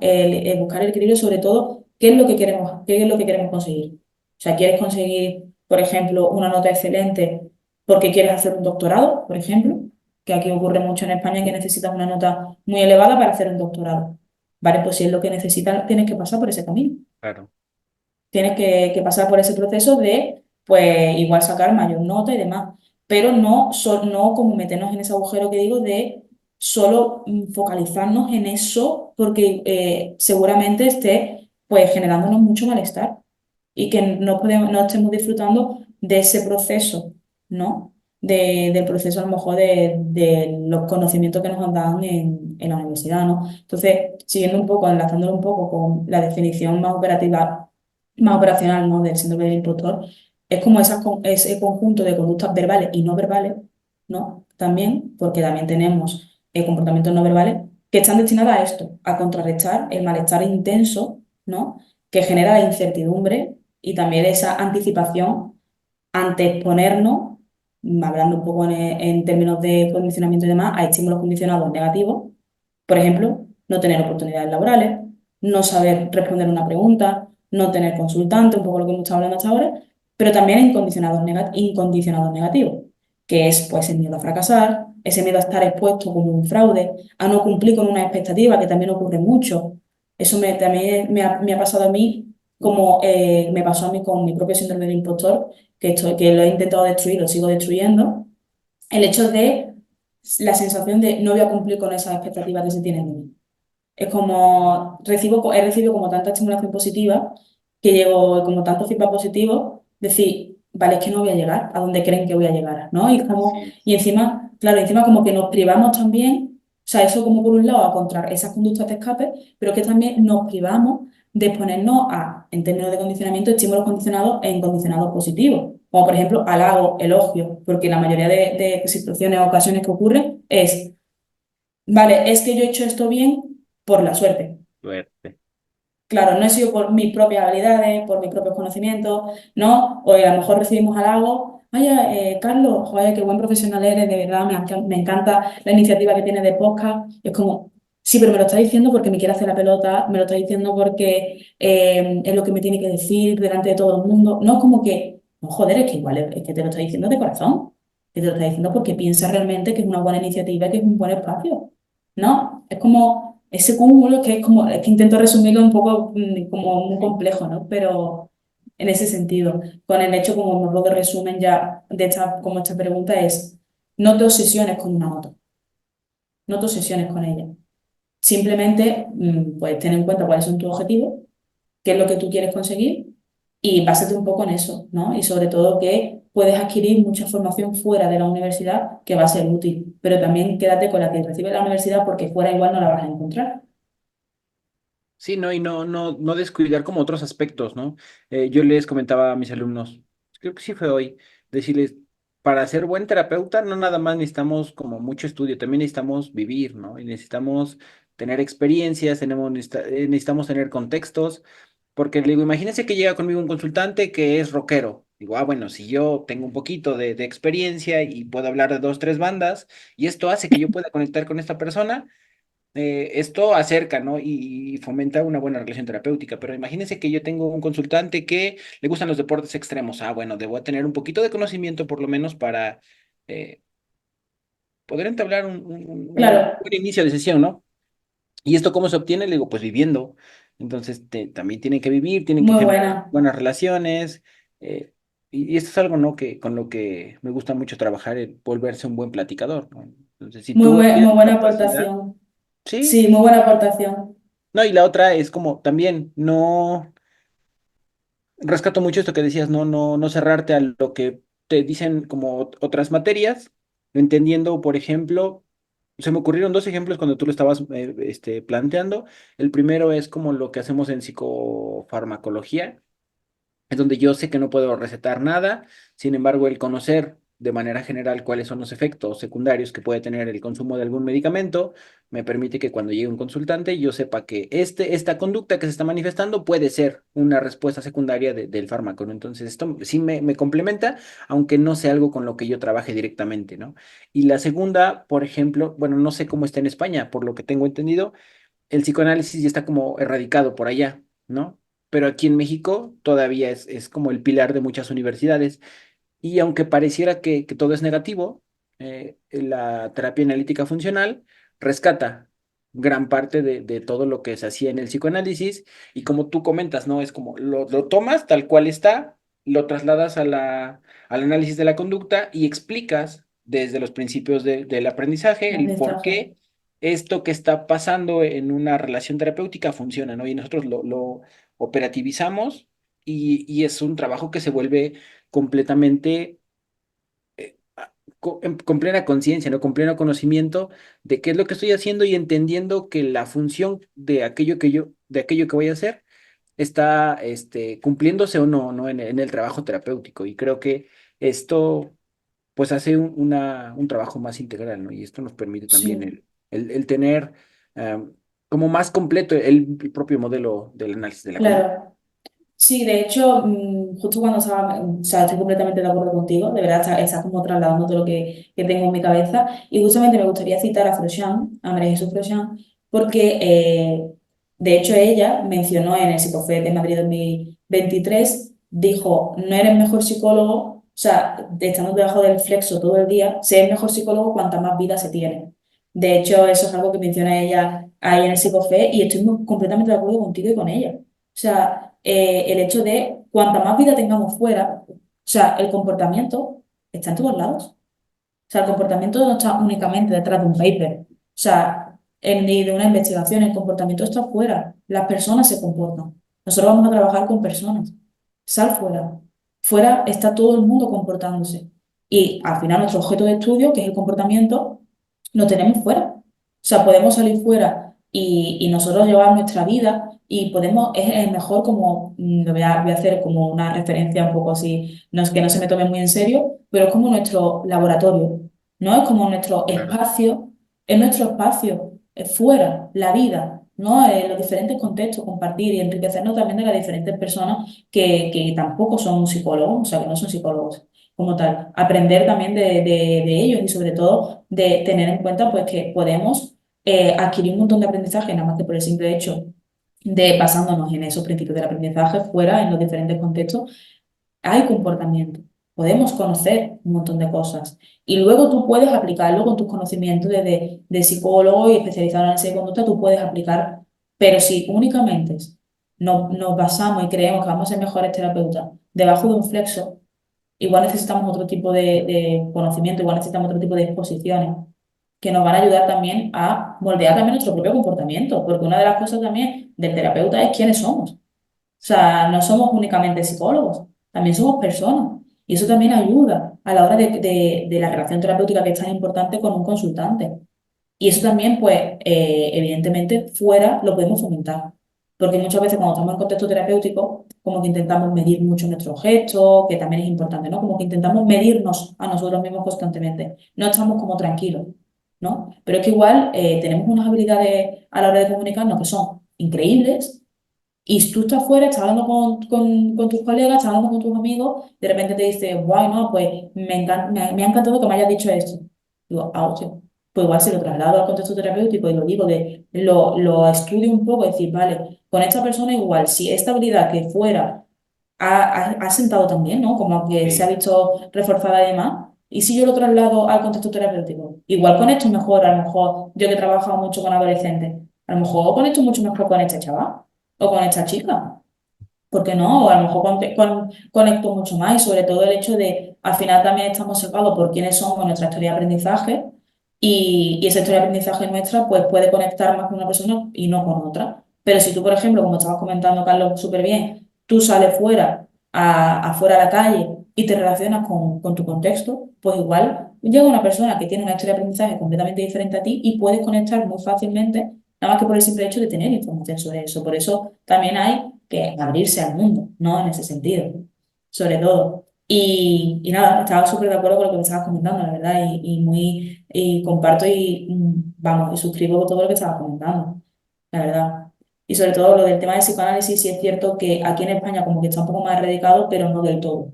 Buscar el equilibrio sobre todo, qué es lo que queremos conseguir? O sea, ¿quieres conseguir, por ejemplo, una nota excelente porque quieres hacer un doctorado, por ejemplo? Que aquí ocurre mucho en España que necesitas una nota muy elevada para hacer un doctorado. Vale, pues si es lo que necesitas, tienes que pasar por ese camino. Claro. Tienes que pasar por ese proceso de, pues, igual sacar mayor nota y demás, pero no como meternos en ese agujero que digo de solo focalizarnos en eso porque seguramente esté, pues, generándonos mucho malestar y que no estemos disfrutando de ese proceso, ¿no? Del proceso a lo mejor de los conocimientos que nos dan en la universidad, ¿no? Entonces, siguiendo un poco, enlazándolo un poco con la definición más operacional, ¿no? Del síndrome del impostor, es como ese conjunto de conductas verbales y no verbales, ¿no? También, porque también tenemos comportamientos no verbales que están destinadas a esto, a contrarrestar el malestar intenso, ¿no? Que genera la incertidumbre y también esa anticipación ante exponernos, hablando un poco en términos de condicionamiento y demás, a estímulos condicionados negativos, por ejemplo, no tener oportunidades laborales, no saber responder una pregunta, no tener consultante, un poco lo que hemos estado hablando hasta ahora, pero también incondicionados negativos, que es pues el miedo a fracasar, ese miedo a estar expuesto como un fraude, a no cumplir con una expectativa, que también ocurre mucho. Eso también me ha pasado a mí, como me pasó a mí con mi propio síndrome del impostor, que lo he intentado destruir, lo sigo destruyendo, el hecho de la sensación de no voy a cumplir con esas expectativas que se tienen de mí. Es como, he recibido como tanta estimulación positiva que llego, como tanto feedback positivo, decir, vale, es que no voy a llegar a donde creen que voy a llegar, ¿no? Así es. Y encima, claro, encima como que nos privamos también, o sea, eso como por un lado a contra esas conductas de escape, pero que también nos privamos de exponernos a, en términos de condicionamiento, estímulos condicionados e incondicionados positivos, como por ejemplo halago, elogio, porque la mayoría de situaciones o ocasiones que ocurren es, vale, es que yo he hecho esto bien por la suerte. Suerte. Claro, no he sido por mis propias habilidades, por mis propios conocimientos, ¿no? O a lo mejor recibimos halagos. Vaya, Carlos, joder, qué buen profesional eres, de verdad, me encanta la iniciativa que tienes de podcast. Es como, sí, pero me lo está diciendo porque me quiere hacer la pelota, me lo está diciendo porque es lo que me tiene que decir delante de todo el mundo. No es como que, no, joder, es que igual es que te lo está diciendo de corazón, que te lo está diciendo porque piensa realmente que es una buena iniciativa, que es un buen espacio. ¿No? Es como ese cúmulo que es como, es que intento resumirlo un poco como muy complejo, ¿no? Pero en ese sentido, con el hecho como modo de resumen ya de esta, como esta pregunta es, no te obsesiones con una nota, no te obsesiones con ella. Simplemente, pues ten en cuenta cuáles son tus objetivos, qué es lo que tú quieres conseguir y básate un poco en eso, ¿no? Y sobre todo que puedes adquirir mucha formación fuera de la universidad que va a ser útil, pero también quédate con la que recibes en la universidad porque fuera igual no la vas a encontrar. Sí, ¿no? Y no descuidar como otros aspectos, ¿no? Yo les comentaba a mis alumnos, creo que sí fue hoy, decirles, para ser buen terapeuta no nada más necesitamos como mucho estudio, también necesitamos vivir, ¿no? Y necesitamos tener experiencias, necesitamos tener contextos, porque le digo, imagínense que llega conmigo un consultante que es rockero. Digo, bueno, si yo tengo un poquito de experiencia y puedo hablar de dos, tres bandas, y esto hace que yo pueda conectar con esta persona, esto acerca, ¿no? Y fomenta una buena relación terapéutica. Pero imagínense que yo tengo un consultante que le gustan los deportes extremos. Bueno, debo tener un poquito de conocimiento por lo menos para eh, poder entablar un Claro, buen inicio de sesión, ¿no? ¿Y esto cómo se obtiene? Le digo, pues viviendo. Entonces, también tienen que vivir, tienen que muy generar buena. buenas relaciones. eh, y esto es algo, ¿no? Que con lo que me gusta mucho trabajar, el volverse un buen platicador, ¿no? Entonces, si tú Muy tienes la buena capacidad, aportación. sí. Sí, muy buena aportación. No, y la otra es como también, no, rescato mucho esto que decías, no cerrarte a lo que te dicen como otras materias, entendiendo, por ejemplo, se me ocurrieron dos ejemplos cuando tú lo estabas planteando. El primero es como lo que hacemos en psicofarmacología, es donde yo sé que no puedo recetar nada, sin embargo, el conocer de manera general cuáles son los efectos secundarios que puede tener el consumo de algún medicamento, me permite que cuando llegue un consultante yo sepa que esta conducta que se está manifestando puede ser una respuesta secundaria del fármaco, ¿no? Entonces, esto sí me complementa, aunque no sea algo con lo que yo trabaje directamente, ¿no? Y la segunda, por ejemplo, bueno, no sé cómo está en España, por lo que tengo entendido, el psicoanálisis ya está como erradicado por allá, ¿no? Pero aquí en México todavía es como el pilar de muchas universidades. Y aunque pareciera que todo es negativo, la terapia analítica funcional rescata gran parte de todo lo que se hacía en el psicoanálisis y como tú comentas, ¿no? Es como lo tomas tal cual está, lo trasladas al análisis de la conducta y explicas desde los principios del aprendizaje el por Aprendizaje. qué esto que está pasando en una relación terapéutica funciona, ¿no? Y nosotros lo operativizamos y es un trabajo que se vuelve completamente con plena conciencia, ¿no? Con pleno conocimiento de qué es lo que estoy haciendo y entendiendo que la función de aquello que voy a hacer está, cumpliéndose o no, ¿no? En el trabajo terapéutico. Y creo que esto, pues, hace un trabajo más integral, ¿no? Y esto nos permite también Sí, el tener como más completo el propio modelo del análisis de la conducta. claro. Sí, de hecho, justo cuando estaba, o sea, estoy completamente de acuerdo contigo, de verdad estás como trasladando todo lo que tengo en mi cabeza. Y justamente me gustaría citar a Froshan, a María Jesús Froshan, porque de hecho ella mencionó en el Psicofest de Madrid 2023, dijo, no eres mejor psicólogo, o sea, estando debajo del flexo todo el día, se es mejor psicólogo cuanta más vida se tiene. De hecho, eso es algo que menciona ella ahí en el Psicofest y estoy completamente de acuerdo contigo y con ella. O sea, el hecho de cuanta más vida tengamos fuera, o sea, el comportamiento está en todos lados. O sea, el comportamiento no está únicamente detrás de un paper. O sea, ni de una investigación, el comportamiento está fuera. Las personas se comportan. Nosotros vamos a trabajar con personas. Sal fuera. Fuera está todo el mundo comportándose. Y al final nuestro objeto de estudio, que es el comportamiento, lo tenemos fuera. O sea, podemos salir fuera y nosotros llevar nuestra vida y podemos, es el mejor como, voy a hacer como una referencia un poco así, no es que no se me tome muy en serio, pero es como nuestro laboratorio, ¿no? Es como Claro. nuestro espacio, es fuera, la vida, ¿no? Los diferentes contextos, compartir y enriquecernos también de las diferentes personas que tampoco son psicólogos, o sea, que no son psicólogos como tal. Aprender también de ellos y sobre todo de tener en cuenta pues que podemos adquirir un montón de aprendizaje, nada más que por el simple hecho de basándonos en esos principios del aprendizaje fuera, en los diferentes contextos, hay comportamiento. Podemos conocer un montón de cosas y luego tú puedes aplicarlo con tus conocimientos de psicólogo y especializado en análisis de conducta, tú puedes aplicar, pero si únicamente nos basamos y creemos que vamos a ser mejores terapeutas debajo de un flexo, igual necesitamos otro tipo de conocimiento, igual necesitamos otro tipo de exposiciones que nos van a ayudar también a moldear también nuestro propio comportamiento, porque una de las cosas también del terapeuta es quiénes somos. O sea, no somos únicamente psicólogos, también somos personas. Y eso también ayuda a la hora de la relación terapéutica que es tan importante con un consultante. Y eso también, pues, evidentemente, fuera lo podemos fomentar. Porque muchas veces cuando estamos en contexto terapéutico, como que intentamos medir mucho nuestros gestos, que también es importante, ¿no? Como que intentamos medirnos a nosotros mismos constantemente. No estamos como tranquilos, ¿no? Pero es que igual tenemos unas habilidades a la hora de comunicarnos que son increíbles y si tú estás fuera, estás hablando con tus colegas, estás hablando con tus amigos, de repente te dice, guay, no, pues me ha encantado que me hayas dicho esto. Digo, ah, hostia. Pues igual se lo traslado al contexto terapéutico y lo digo, lo estudio un poco, decir, vale, con esta persona igual, si esta habilidad que fuera ha sentado también, ¿no? Como que se ha Sí, visto reforzada y demás. Y si yo lo traslado al contexto terapéutico, igual con esto es mejor, a lo mejor yo que he trabajado mucho con adolescentes, a lo mejor con esto es mucho mejor con este chaval o con esta chica. ¿Por qué no? O a lo mejor conecto mucho más y sobre todo el hecho de, al final también estamos sepados por quiénes somos, nuestra historia de aprendizaje y esa historia de aprendizaje nuestra pues puede conectar más con una persona y no con otra. Pero si tú, por ejemplo, como estabas comentando, Carlos, súper bien, tú sales fuera, afuera a la calle y te relacionas con tu contexto, pues igual llega una persona que tiene una historia de aprendizaje completamente diferente a ti y puedes conectar muy fácilmente, nada más que por el simple hecho de tener información sobre eso. Por eso también hay que abrirse al mundo, ¿no? En ese sentido, sobre todo. Y nada, estaba súper de acuerdo con lo que me estabas comentando, la verdad, y comparto vamos, y suscribo todo lo que estabas comentando, la verdad. Y sobre todo lo del tema del psicoanálisis, sí es cierto que aquí en España como que está un poco más erradicado, pero no del todo.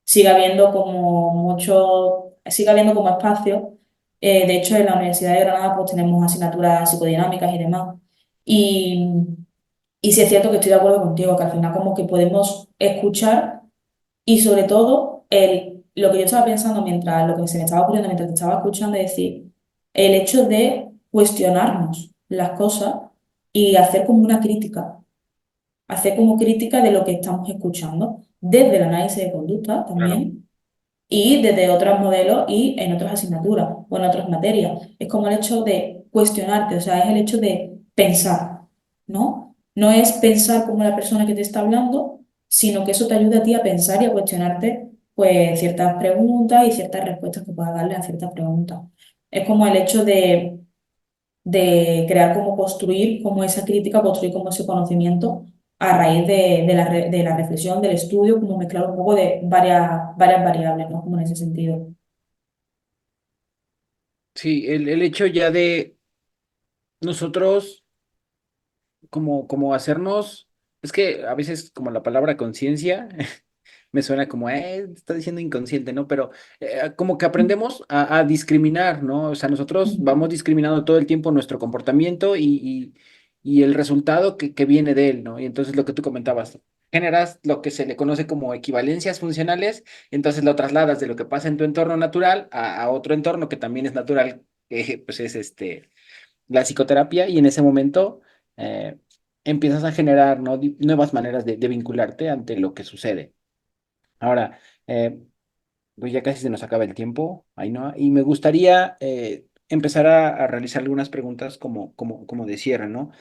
Sigue habiendo como mucho, sigue habiendo como espacio. De hecho, en la Universidad de Granada pues tenemos asignaturas psicodinámicas y demás. Y, y sí es cierto que estoy de acuerdo contigo, que al final como que podemos escuchar y sobre todo lo que yo estaba pensando mientras, lo que se me estaba ocurriendo mientras te estaba escuchando es decir, el hecho de cuestionarnos las cosas y hacer como una crítica, hacer como crítica de lo que estamos escuchando, desde el análisis de conducta claro. también y desde otros modelos y en otras asignaturas o en otras materias. Es como el hecho de cuestionarte, o sea, es el hecho de pensar, ¿no? No es pensar como la persona que te está hablando, sino que eso te ayuda a ti a pensar y a cuestionarte, pues, ciertas preguntas y ciertas respuestas que puedas darle a ciertas preguntas. Es como el hecho de crear como construir como esa crítica, construir como ese conocimiento a raíz de la reflexión, del estudio, como mezclar un poco de varias variables, ¿no? Como en ese sentido. Sí, el hecho ya de nosotros como hacernos, es que a veces como la palabra conciencia me suena como, está diciendo inconsciente, ¿no? Pero como que aprendemos a discriminar, ¿no? O sea, nosotros Ujú. vamos discriminando todo el tiempo nuestro comportamiento y el resultado que viene de él, ¿no? Y entonces lo que tú comentabas, generas lo que se le conoce como equivalencias funcionales, entonces lo trasladas de lo que pasa en tu entorno natural a otro entorno que también es natural, que pues es la psicoterapia, y en ese momento eh, empiezas a generar, ¿no? Nuevas maneras de vincularte ante lo que sucede. Ahora, pues ya casi se nos acaba el tiempo, Ainhoa, y me gustaría empezar a realizar algunas preguntas como de cierre, ¿no?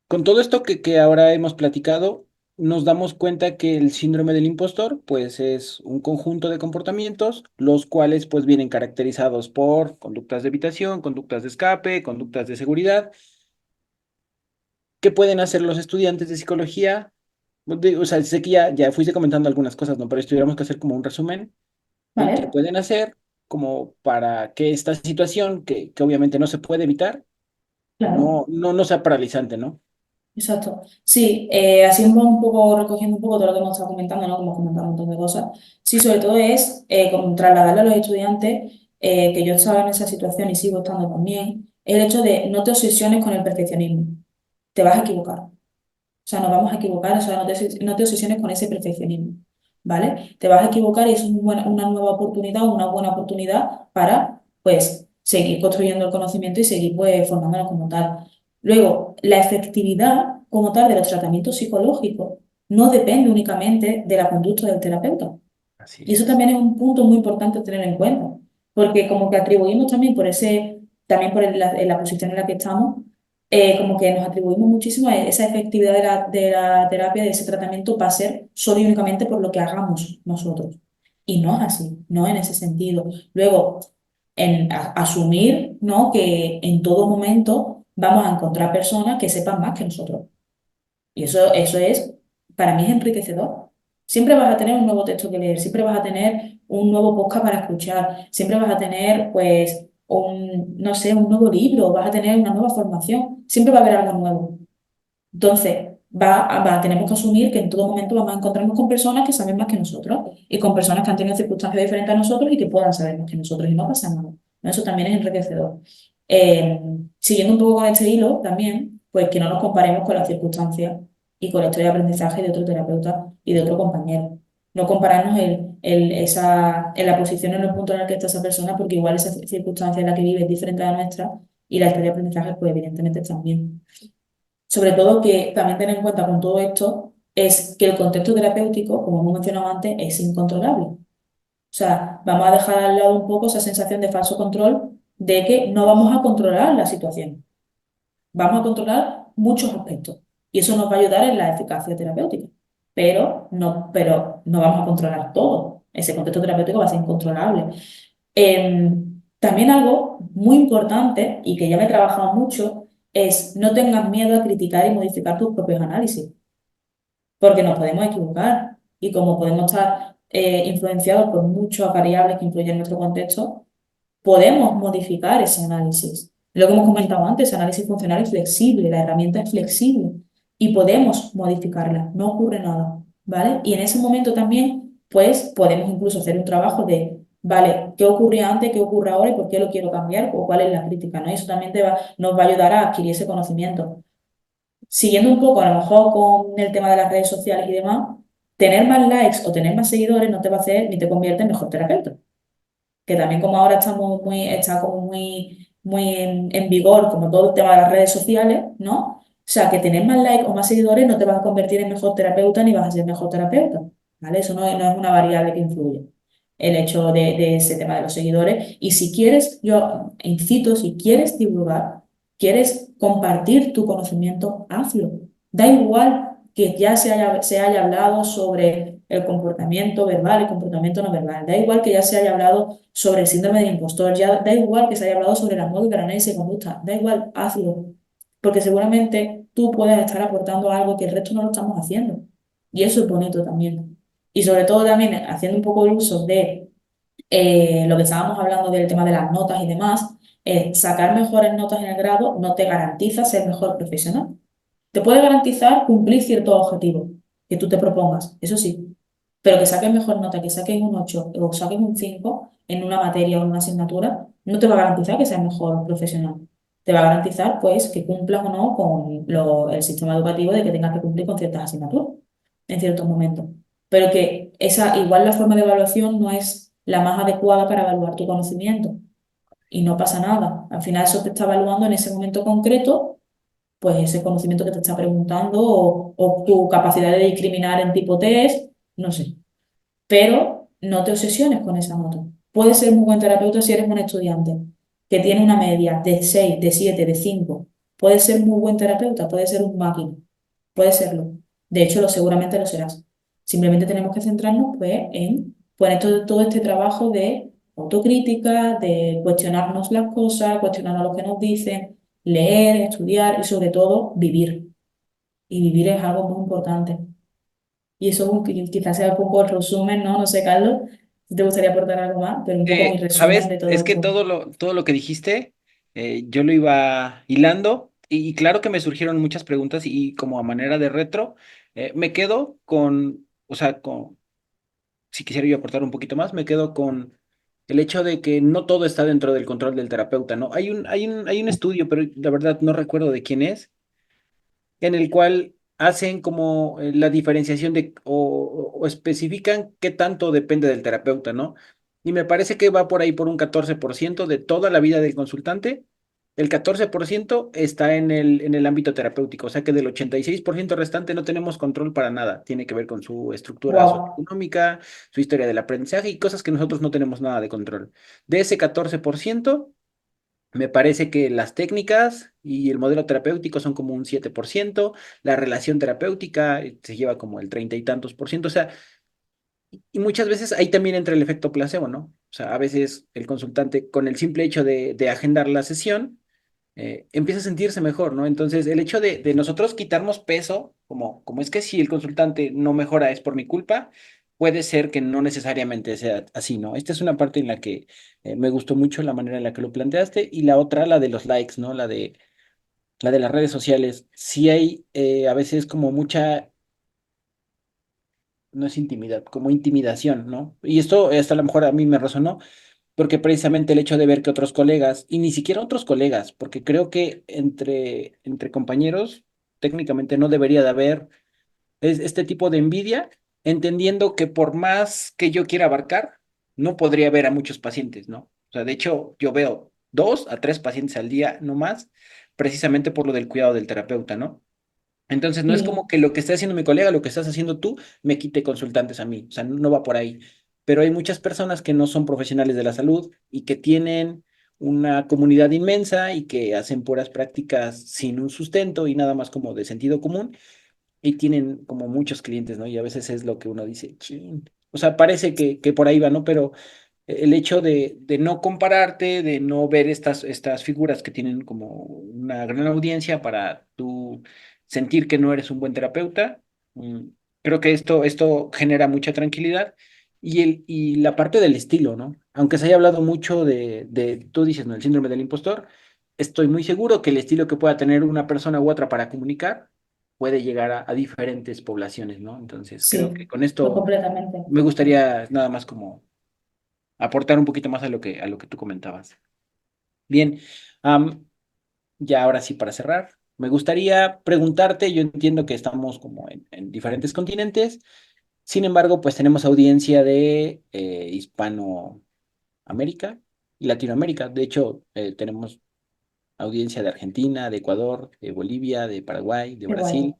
Con todo esto que ahora hemos platicado, nos damos cuenta que el síndrome del impostor, pues es un conjunto de comportamientos, los cuales pues vienen caracterizados por conductas de evitación, conductas de escape, conductas de seguridad. ¿Qué pueden hacer los estudiantes de psicología? O sea, sé que ya fuiste comentando algunas cosas, ¿no? Pero si tuviéramos que hacer como un resumen. ¿Qué ¿Vale? pueden hacer como para que esta situación, que obviamente no se puede evitar, Claro. no sea paralizante, ¿no? Exacto. Sí, así un poco recogiendo un poco todo lo que hemos estado comentando, ¿no? Como hemos comentado un montón de cosas. Sí, sobre todo es como trasladarle a los estudiantes que yo estaba en esa situación y sigo estando también, es el hecho de no te obsesiones con el perfeccionismo. Te vas a equivocar. O sea, nos vamos a equivocar, o sea, no te obsesiones con ese perfeccionismo, ¿vale? Te vas a equivocar y es una nueva oportunidad, una buena oportunidad para, pues, seguir construyendo el conocimiento y seguir, pues, formándonos como tal. Luego, la efectividad como tal de los tratamientos psicológicos no depende únicamente de la conducta del terapeuta. Así Y eso es. también es un punto muy importante a tener en cuenta, porque como que atribuimos también por ese, también por la posición en la que estamos, como que nos atribuimos muchísimo a esa efectividad de la terapia, de ese tratamiento, va a ser solo y únicamente por lo que hagamos nosotros. Y no es así, no en ese sentido. Luego, asumir, ¿no?, que en todo momento vamos a encontrar personas que sepan más que nosotros. Y eso es, para mí es enriquecedor. Siempre vas a tener un nuevo texto que leer, siempre vas a tener un nuevo podcast para escuchar, siempre vas a tener, pues, no sé, un nuevo libro, vas a tener una nueva formación, siempre va a haber algo nuevo. Entonces, tenemos que asumir que en todo momento vamos a encontrarnos con personas que saben más que nosotros y con personas que han tenido circunstancias diferentes a nosotros y que puedan saber más que nosotros y no pasa nada. ¿No? Eso también es enriquecedor. Eh, Siguiendo un poco con este hilo también, pues que no nos comparemos con las circunstancias y con la historia de aprendizaje de otro terapeuta y de otro compañero. No compararnos en la posición, en el punto en el que está esa persona, porque igual esa circunstancia en la que vive es diferente a la nuestra y la historia de aprendizaje, pues evidentemente también. Sobre todo que también tener en cuenta con todo esto es que el contexto terapéutico, como hemos mencionado antes, es incontrolable. O sea, vamos a dejar al lado un poco esa sensación de falso control de que no vamos a controlar la situación. Vamos a controlar muchos aspectos y eso nos va a ayudar en la eficacia terapéutica, pero no vamos a controlar todo. Ese contexto terapéutico va a ser incontrolable. También algo muy importante y que ya me he trabajado mucho es no tengas miedo a criticar y modificar tus propios análisis, porque nos podemos equivocar y como podemos estar influenciados por muchas variables que influyen en nuestro contexto, podemos modificar ese análisis. Lo que hemos comentado antes, ese análisis funcional es flexible, la herramienta es flexible y podemos modificarla, no ocurre nada, ¿vale? Y en ese momento también, pues, podemos incluso hacer un trabajo de, vale, ¿qué ocurría antes, qué ocurre ahora y por qué lo quiero cambiar o cuál es la crítica, ¿no? Y eso también nos va a ayudar a adquirir ese conocimiento. Siguiendo un poco, a lo mejor con el tema de las redes sociales y demás, tener más likes o tener más seguidores no te va a hacer ni te convierte en mejor terapeuta, que también como ahora está como muy en vigor como todo el tema de las redes sociales, ¿no? O sea, que tener más likes o más seguidores no te vas a convertir en mejor terapeuta ni vas a ser mejor terapeuta, ¿vale? Eso no es una variable que influye, el hecho de ese tema de los seguidores. Y si quieres, yo incito, si quieres divulgar, quieres compartir tu conocimiento, hazlo. Da igual que ya se haya hablado sobre el comportamiento verbal, el comportamiento no verbal. Da igual que ya se haya hablado sobre el síndrome del impostor, ya da igual que se haya hablado sobre la módulo del análisis de conducta, da igual, hazlo, porque seguramente tú puedes estar aportando algo que el resto no lo estamos haciendo. Y eso es bonito también. Y sobre todo también haciendo un poco el uso de lo que estábamos hablando del tema de las notas y demás, sacar mejores notas en el grado no te garantiza ser mejor profesional. Te puede garantizar cumplir ciertos objetivos que tú te propongas, eso sí, pero que saques mejor nota, que saques un 8 o saques un 5 en una materia o en una asignatura, no te va a garantizar que seas mejor profesional. Te va a garantizar, pues, que cumplas o no con el sistema educativo de que tengas que cumplir con ciertas asignaturas en ciertos momentos. Pero que igual la forma de evaluación no es la más adecuada para evaluar tu conocimiento y no pasa nada. Al final eso te está evaluando en ese momento concreto pues ese conocimiento que te está preguntando o tu capacidad de discriminar en tipo test, no sé. Pero no te obsesiones con esa nota. Puedes ser muy buen terapeuta si eres un estudiante que tiene una media de 6 de 7 de 5. Puedes ser muy buen terapeuta, puedes ser un máquina, puedes serlo. De hecho, seguramente lo serás. Simplemente tenemos que centrarnos pues, en poner todo este trabajo de autocrítica, de cuestionarnos las cosas, cuestionarnos lo que nos dicen, leer, estudiar y sobre todo vivir. Y vivir es algo muy importante. Y eso quizás sea un poco el resumen, ¿no? No sé, Carlos, si te gustaría aportar algo más, pero un poco mi resumen ¿Sabes? de todo Es que esto. todo lo que dijiste, yo lo iba hilando y claro que me surgieron muchas preguntas y como a manera de retro, me quedo con, o sea, si quisiera yo aportar un poquito más, me quedo con el hecho de que no todo está dentro del control del terapeuta, ¿no? Hay un estudio, pero la verdad no recuerdo de quién es, en el cual hacen como la diferenciación o especifican qué tanto depende del terapeuta, ¿no? Y me parece que va por ahí por un 14% de toda la vida del consultante. El 14% está en el ámbito terapéutico, o sea que del 86% restante no tenemos control para nada. Tiene que ver con su estructura Wow. socioeconómica, su historia del aprendizaje y cosas que nosotros no tenemos nada de control. De ese 14%, me parece que las técnicas y el modelo terapéutico son como un 7%, la relación terapéutica se lleva como el 30 y tantos por ciento, o sea, y muchas veces ahí también entra el efecto placebo, ¿no? O sea, a veces el consultante con el simple hecho de agendar la sesión, empieza a sentirse mejor, ¿no? Entonces, el hecho de nosotros quitarnos peso, como es que si el consultante no mejora es por mi culpa, puede ser que no necesariamente sea así, ¿no? Esta es una parte en la que me gustó mucho la manera en la que lo planteaste y la otra, la de los likes, ¿no? La de las redes sociales. Sí hay a veces como mucha, no es intimidad, como intimidación, ¿no? Y esto a lo mejor a mí me resonó porque precisamente el hecho de ver que otros colegas, y ni siquiera otros colegas, porque creo que entre compañeros técnicamente no debería de haber este tipo de envidia, entendiendo que por más que yo quiera abarcar, no podría ver a muchos pacientes, ¿no? O sea, de hecho, yo veo 2 a 3 pacientes al día, no más, precisamente por lo del cuidado del terapeuta, ¿no? Entonces, no es como Sí, que lo que esté haciendo mi colega, lo que estás haciendo tú, me quite consultantes a mí. O sea, no va por ahí. Pero hay muchas personas que no son profesionales de la salud y que tienen una comunidad inmensa y que hacen puras prácticas sin un sustento y nada más como de sentido común y tienen como muchos clientes, ¿no? Y a veces es lo que uno dice, "Chin". O sea, parece que por ahí va, ¿no? Pero el hecho de no compararte, de no ver estas figuras que tienen como una gran audiencia para tú sentir que no eres un buen terapeuta, mm, creo que esto genera mucha tranquilidad. Y la parte del estilo, ¿no? Aunque se haya hablado mucho tú dices, ¿no? El síndrome del impostor, estoy muy seguro que el estilo que pueda tener una persona u otra para comunicar puede llegar a diferentes poblaciones, ¿no? Entonces, creo que sí, con pues esto completamente. me gustaría nada más como aportar un poquito más a lo que tú comentabas. Bien, am, ya ahora sí para cerrar, me gustaría preguntarte, yo entiendo que estamos como en diferentes continentes, sin embargo, pues tenemos audiencia de Hispanoamérica y Latinoamérica. De hecho, tenemos audiencia de Argentina, de Ecuador, de Bolivia, de Paraguay, de Qué guay. Brasil.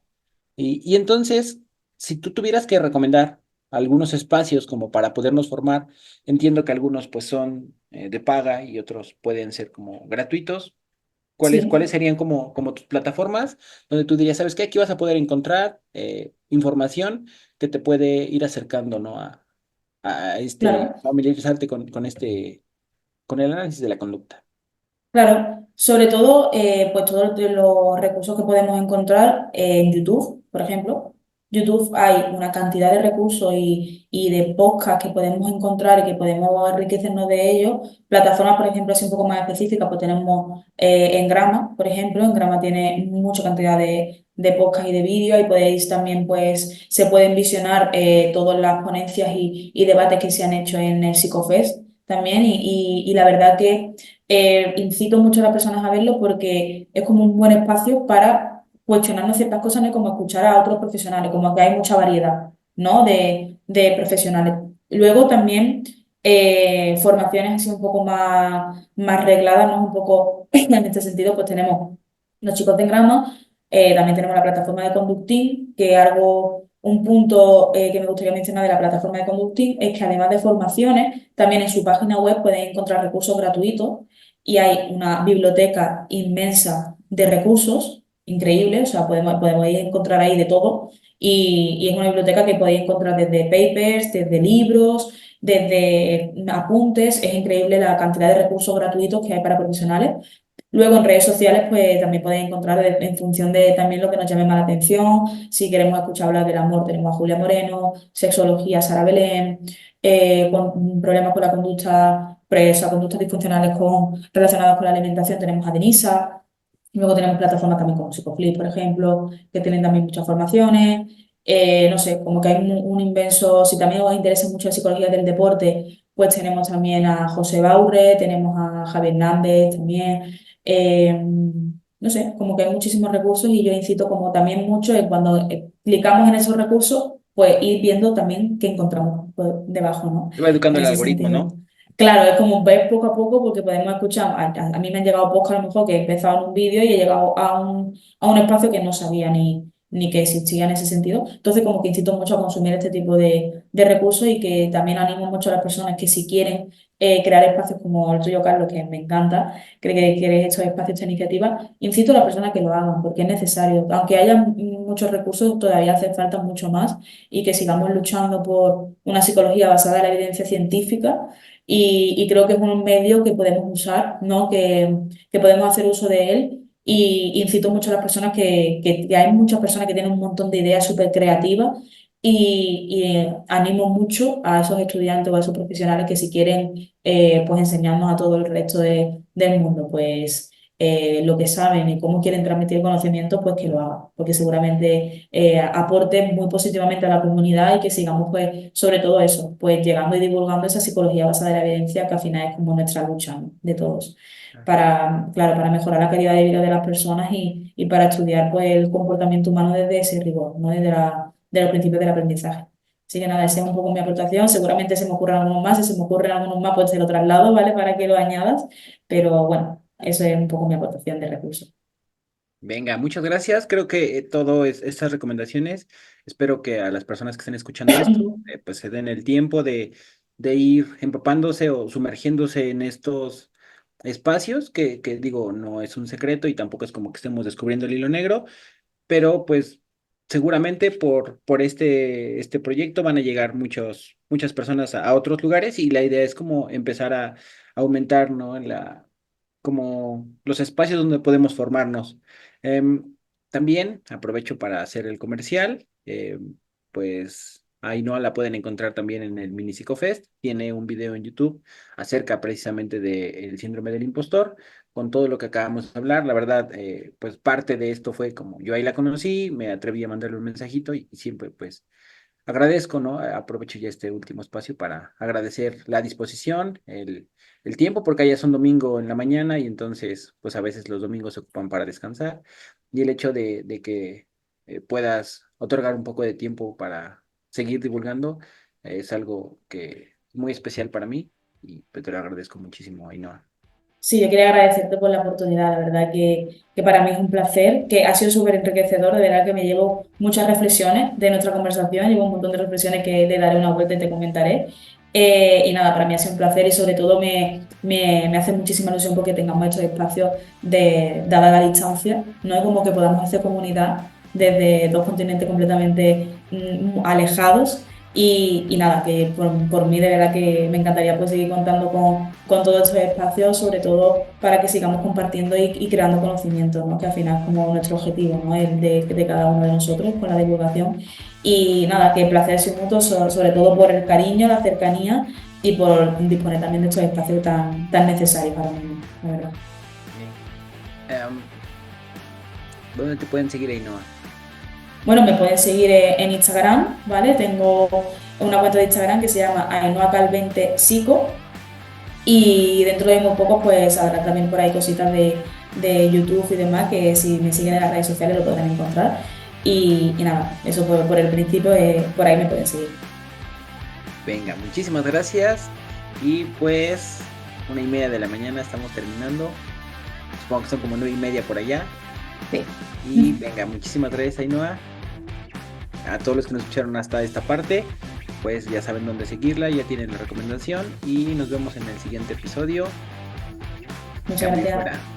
Y entonces, si tú tuvieras que recomendar algunos espacios como para podernos formar, entiendo que algunos pues son de paga y otros pueden ser como gratuitos. ¿Cuáles Sí, serían como tus plataformas donde tú dirías, sabes qué, aquí vas a poder encontrar información que te puede ir acercando, ¿no? claro. Familiarizarte con el análisis de la conducta. Claro, sobre todo, pues todos los recursos que podemos encontrar en YouTube, por ejemplo. YouTube hay una cantidad de recursos y de podcasts que podemos encontrar y que podemos enriquecernos de ellos. Plataformas, por ejemplo, así un poco más específicas, pues tenemos en Grama, por ejemplo. En Grama tiene mucha cantidad de podcasts y de vídeos y podéis también, pues, se pueden visionar todas las ponencias y debates que se han hecho en el Psicofest también. Y la verdad que incito mucho a las personas a verlo porque es como un buen espacio para cuestionarnos ciertas cosas, ¿no? Y como escuchar a otros profesionales, como que hay mucha variedad, ¿no? de profesionales. Luego también formaciones así un poco más regladas, ¿no? Un poco en este sentido, pues tenemos los chicos de Engrama, también tenemos la plataforma de Conducting, que algo, un punto que me gustaría mencionar de la plataforma de Conducting es que además de formaciones, también en su página web pueden encontrar recursos gratuitos y hay una biblioteca inmensa de recursos, increíble, o sea, podemos encontrar ahí de todo y es una biblioteca que podéis encontrar desde papers, desde libros, desde apuntes, es increíble la cantidad de recursos gratuitos que hay para profesionales. Luego en redes sociales pues también podéis encontrar en función de también lo que nos llame más la atención. Si queremos escuchar hablar del amor tenemos a Julia Moreno, sexología Sara Belén, con problemas con la conducta, presa, conductas disfuncionales relacionadas con la alimentación tenemos a Denisa. Luego tenemos plataformas también como Psicoflip, por ejemplo, que tienen también muchas formaciones. No sé, como que hay un inmenso, si también os interesa mucho la psicología del deporte, pues tenemos también a José Baurre, tenemos a Javier Hernández también. No sé, como que hay muchísimos recursos y yo incito como también mucho en cuando clicamos en esos recursos, pues ir viendo también qué encontramos pues, debajo, ¿no? Te va educando En el ese algoritmo, sentido. ¿no? Claro, es como ver poco a poco porque podemos escuchar, a mí me han llegado podcasts a lo mejor que he empezado en un vídeo y he llegado a un espacio que no sabía ni que existía en ese sentido. Entonces, como que incito mucho a consumir este tipo de recursos y que también animo mucho a las personas que si quieren crear espacios como el tuyo, Carlos, que me encanta, que quieres estos espacios, esta iniciativa, incito a las personas que lo hagan porque es necesario. Aunque haya muchos recursos, todavía hace falta mucho más y que sigamos luchando por una psicología basada en la evidencia científica y creo que es un medio que podemos usar, ¿no? Que podemos hacer uso de él. Y incito mucho a las personas que hay muchas personas que tienen un montón de ideas súper creativas y animo mucho a esos estudiantes o a esos profesionales que si quieren pues enseñarnos a todo el resto del mundo pues lo que saben y cómo quieren transmitir conocimiento pues que lo hagan porque seguramente aporte muy positivamente a la comunidad y que sigamos pues sobre todo eso pues llegando y divulgando esa psicología basada en la evidencia que al final es como nuestra lucha, ¿no? De todos para, claro, para mejorar la calidad de vida de las personas y para estudiar pues, el comportamiento humano desde ese rigor, ¿no? De los principios del aprendizaje. Así que nada, esa es un poco mi aportación. Seguramente se me ocurran algunos más. Si se me ocurren algunos más, pues te lo traslado, ¿vale? Para que lo añadas. Pero bueno, eso es un poco mi aportación de recursos. Venga, muchas gracias. Creo que estas recomendaciones, espero que a las personas que estén escuchando esto, pues se den el tiempo de ir empapándose o sumergiéndose en estos espacios, que digo, no es un secreto y tampoco es como que estemos descubriendo el hilo negro, pero pues seguramente por este proyecto van a llegar muchas personas a otros lugares y la idea es como empezar a aumentar, ¿no? Como los espacios donde podemos formarnos. Em, También aprovecho para hacer el comercial, pues ahí no la pueden encontrar también en el Mini Fest. Tiene un video en YouTube acerca precisamente del síndrome del impostor, con todo lo que acabamos de hablar. La verdad, pues parte de esto fue como yo ahí la conocí, me atreví a mandarle un mensajito y siempre pues agradezco, ¿no? Aprovecho ya este último espacio para agradecer la disposición, el tiempo, porque allá es un domingo en la mañana y entonces, pues a veces los domingos se ocupan para descansar. Y el hecho de que puedas otorgar un poco de tiempo para seguir divulgando es algo que es muy especial para mí y pues, te lo agradezco muchísimo, Ainhoa. Sí, yo quería agradecerte por la oportunidad, la verdad que para mí es un placer, que ha sido súper enriquecedor, de verdad que me llevo muchas reflexiones de nuestra conversación, llevo un montón de reflexiones que le daré una vuelta y te comentaré. Y nada, para mí ha sido un placer y sobre todo me hace muchísima ilusión porque tengamos estos espacios dada la distancia, no es como que podamos hacer comunidad desde dos continentes completamente alejados y nada, que por mí de verdad que me encantaría pues seguir contando con todos estos espacios, sobre todo para que sigamos compartiendo y creando conocimiento, ¿no? Que al final es como nuestro objetivo, ¿no? El de cada uno de nosotros con la divulgación. Y nada, que el placer es mutuo, sobre todo por el cariño, la cercanía y por disponer también de estos espacios tan necesarios para mí, la verdad. Bien. Em, ¿Dónde te pueden seguir, Ainhoa? Bueno, me pueden seguir en Instagram, ¿vale? Tengo una cuenta de Instagram que se llama ainoacal20psico. Y dentro de muy poco, pues habrá también por ahí cositas de YouTube y demás, que si me siguen en las redes sociales lo podrán encontrar. Y nada, eso por el principio, por ahí me pueden seguir. Venga, muchísimas gracias. Y pues, 1:30 de la mañana estamos terminando. Supongo que son como 9:30 por allá. Sí. Y venga, muchísimas gracias, Ainhoa. A todos los que nos escucharon hasta esta parte, pues ya saben dónde seguirla, ya tienen la recomendación. Y nos vemos en el siguiente episodio. Muchas Cambio y gracias. fuera.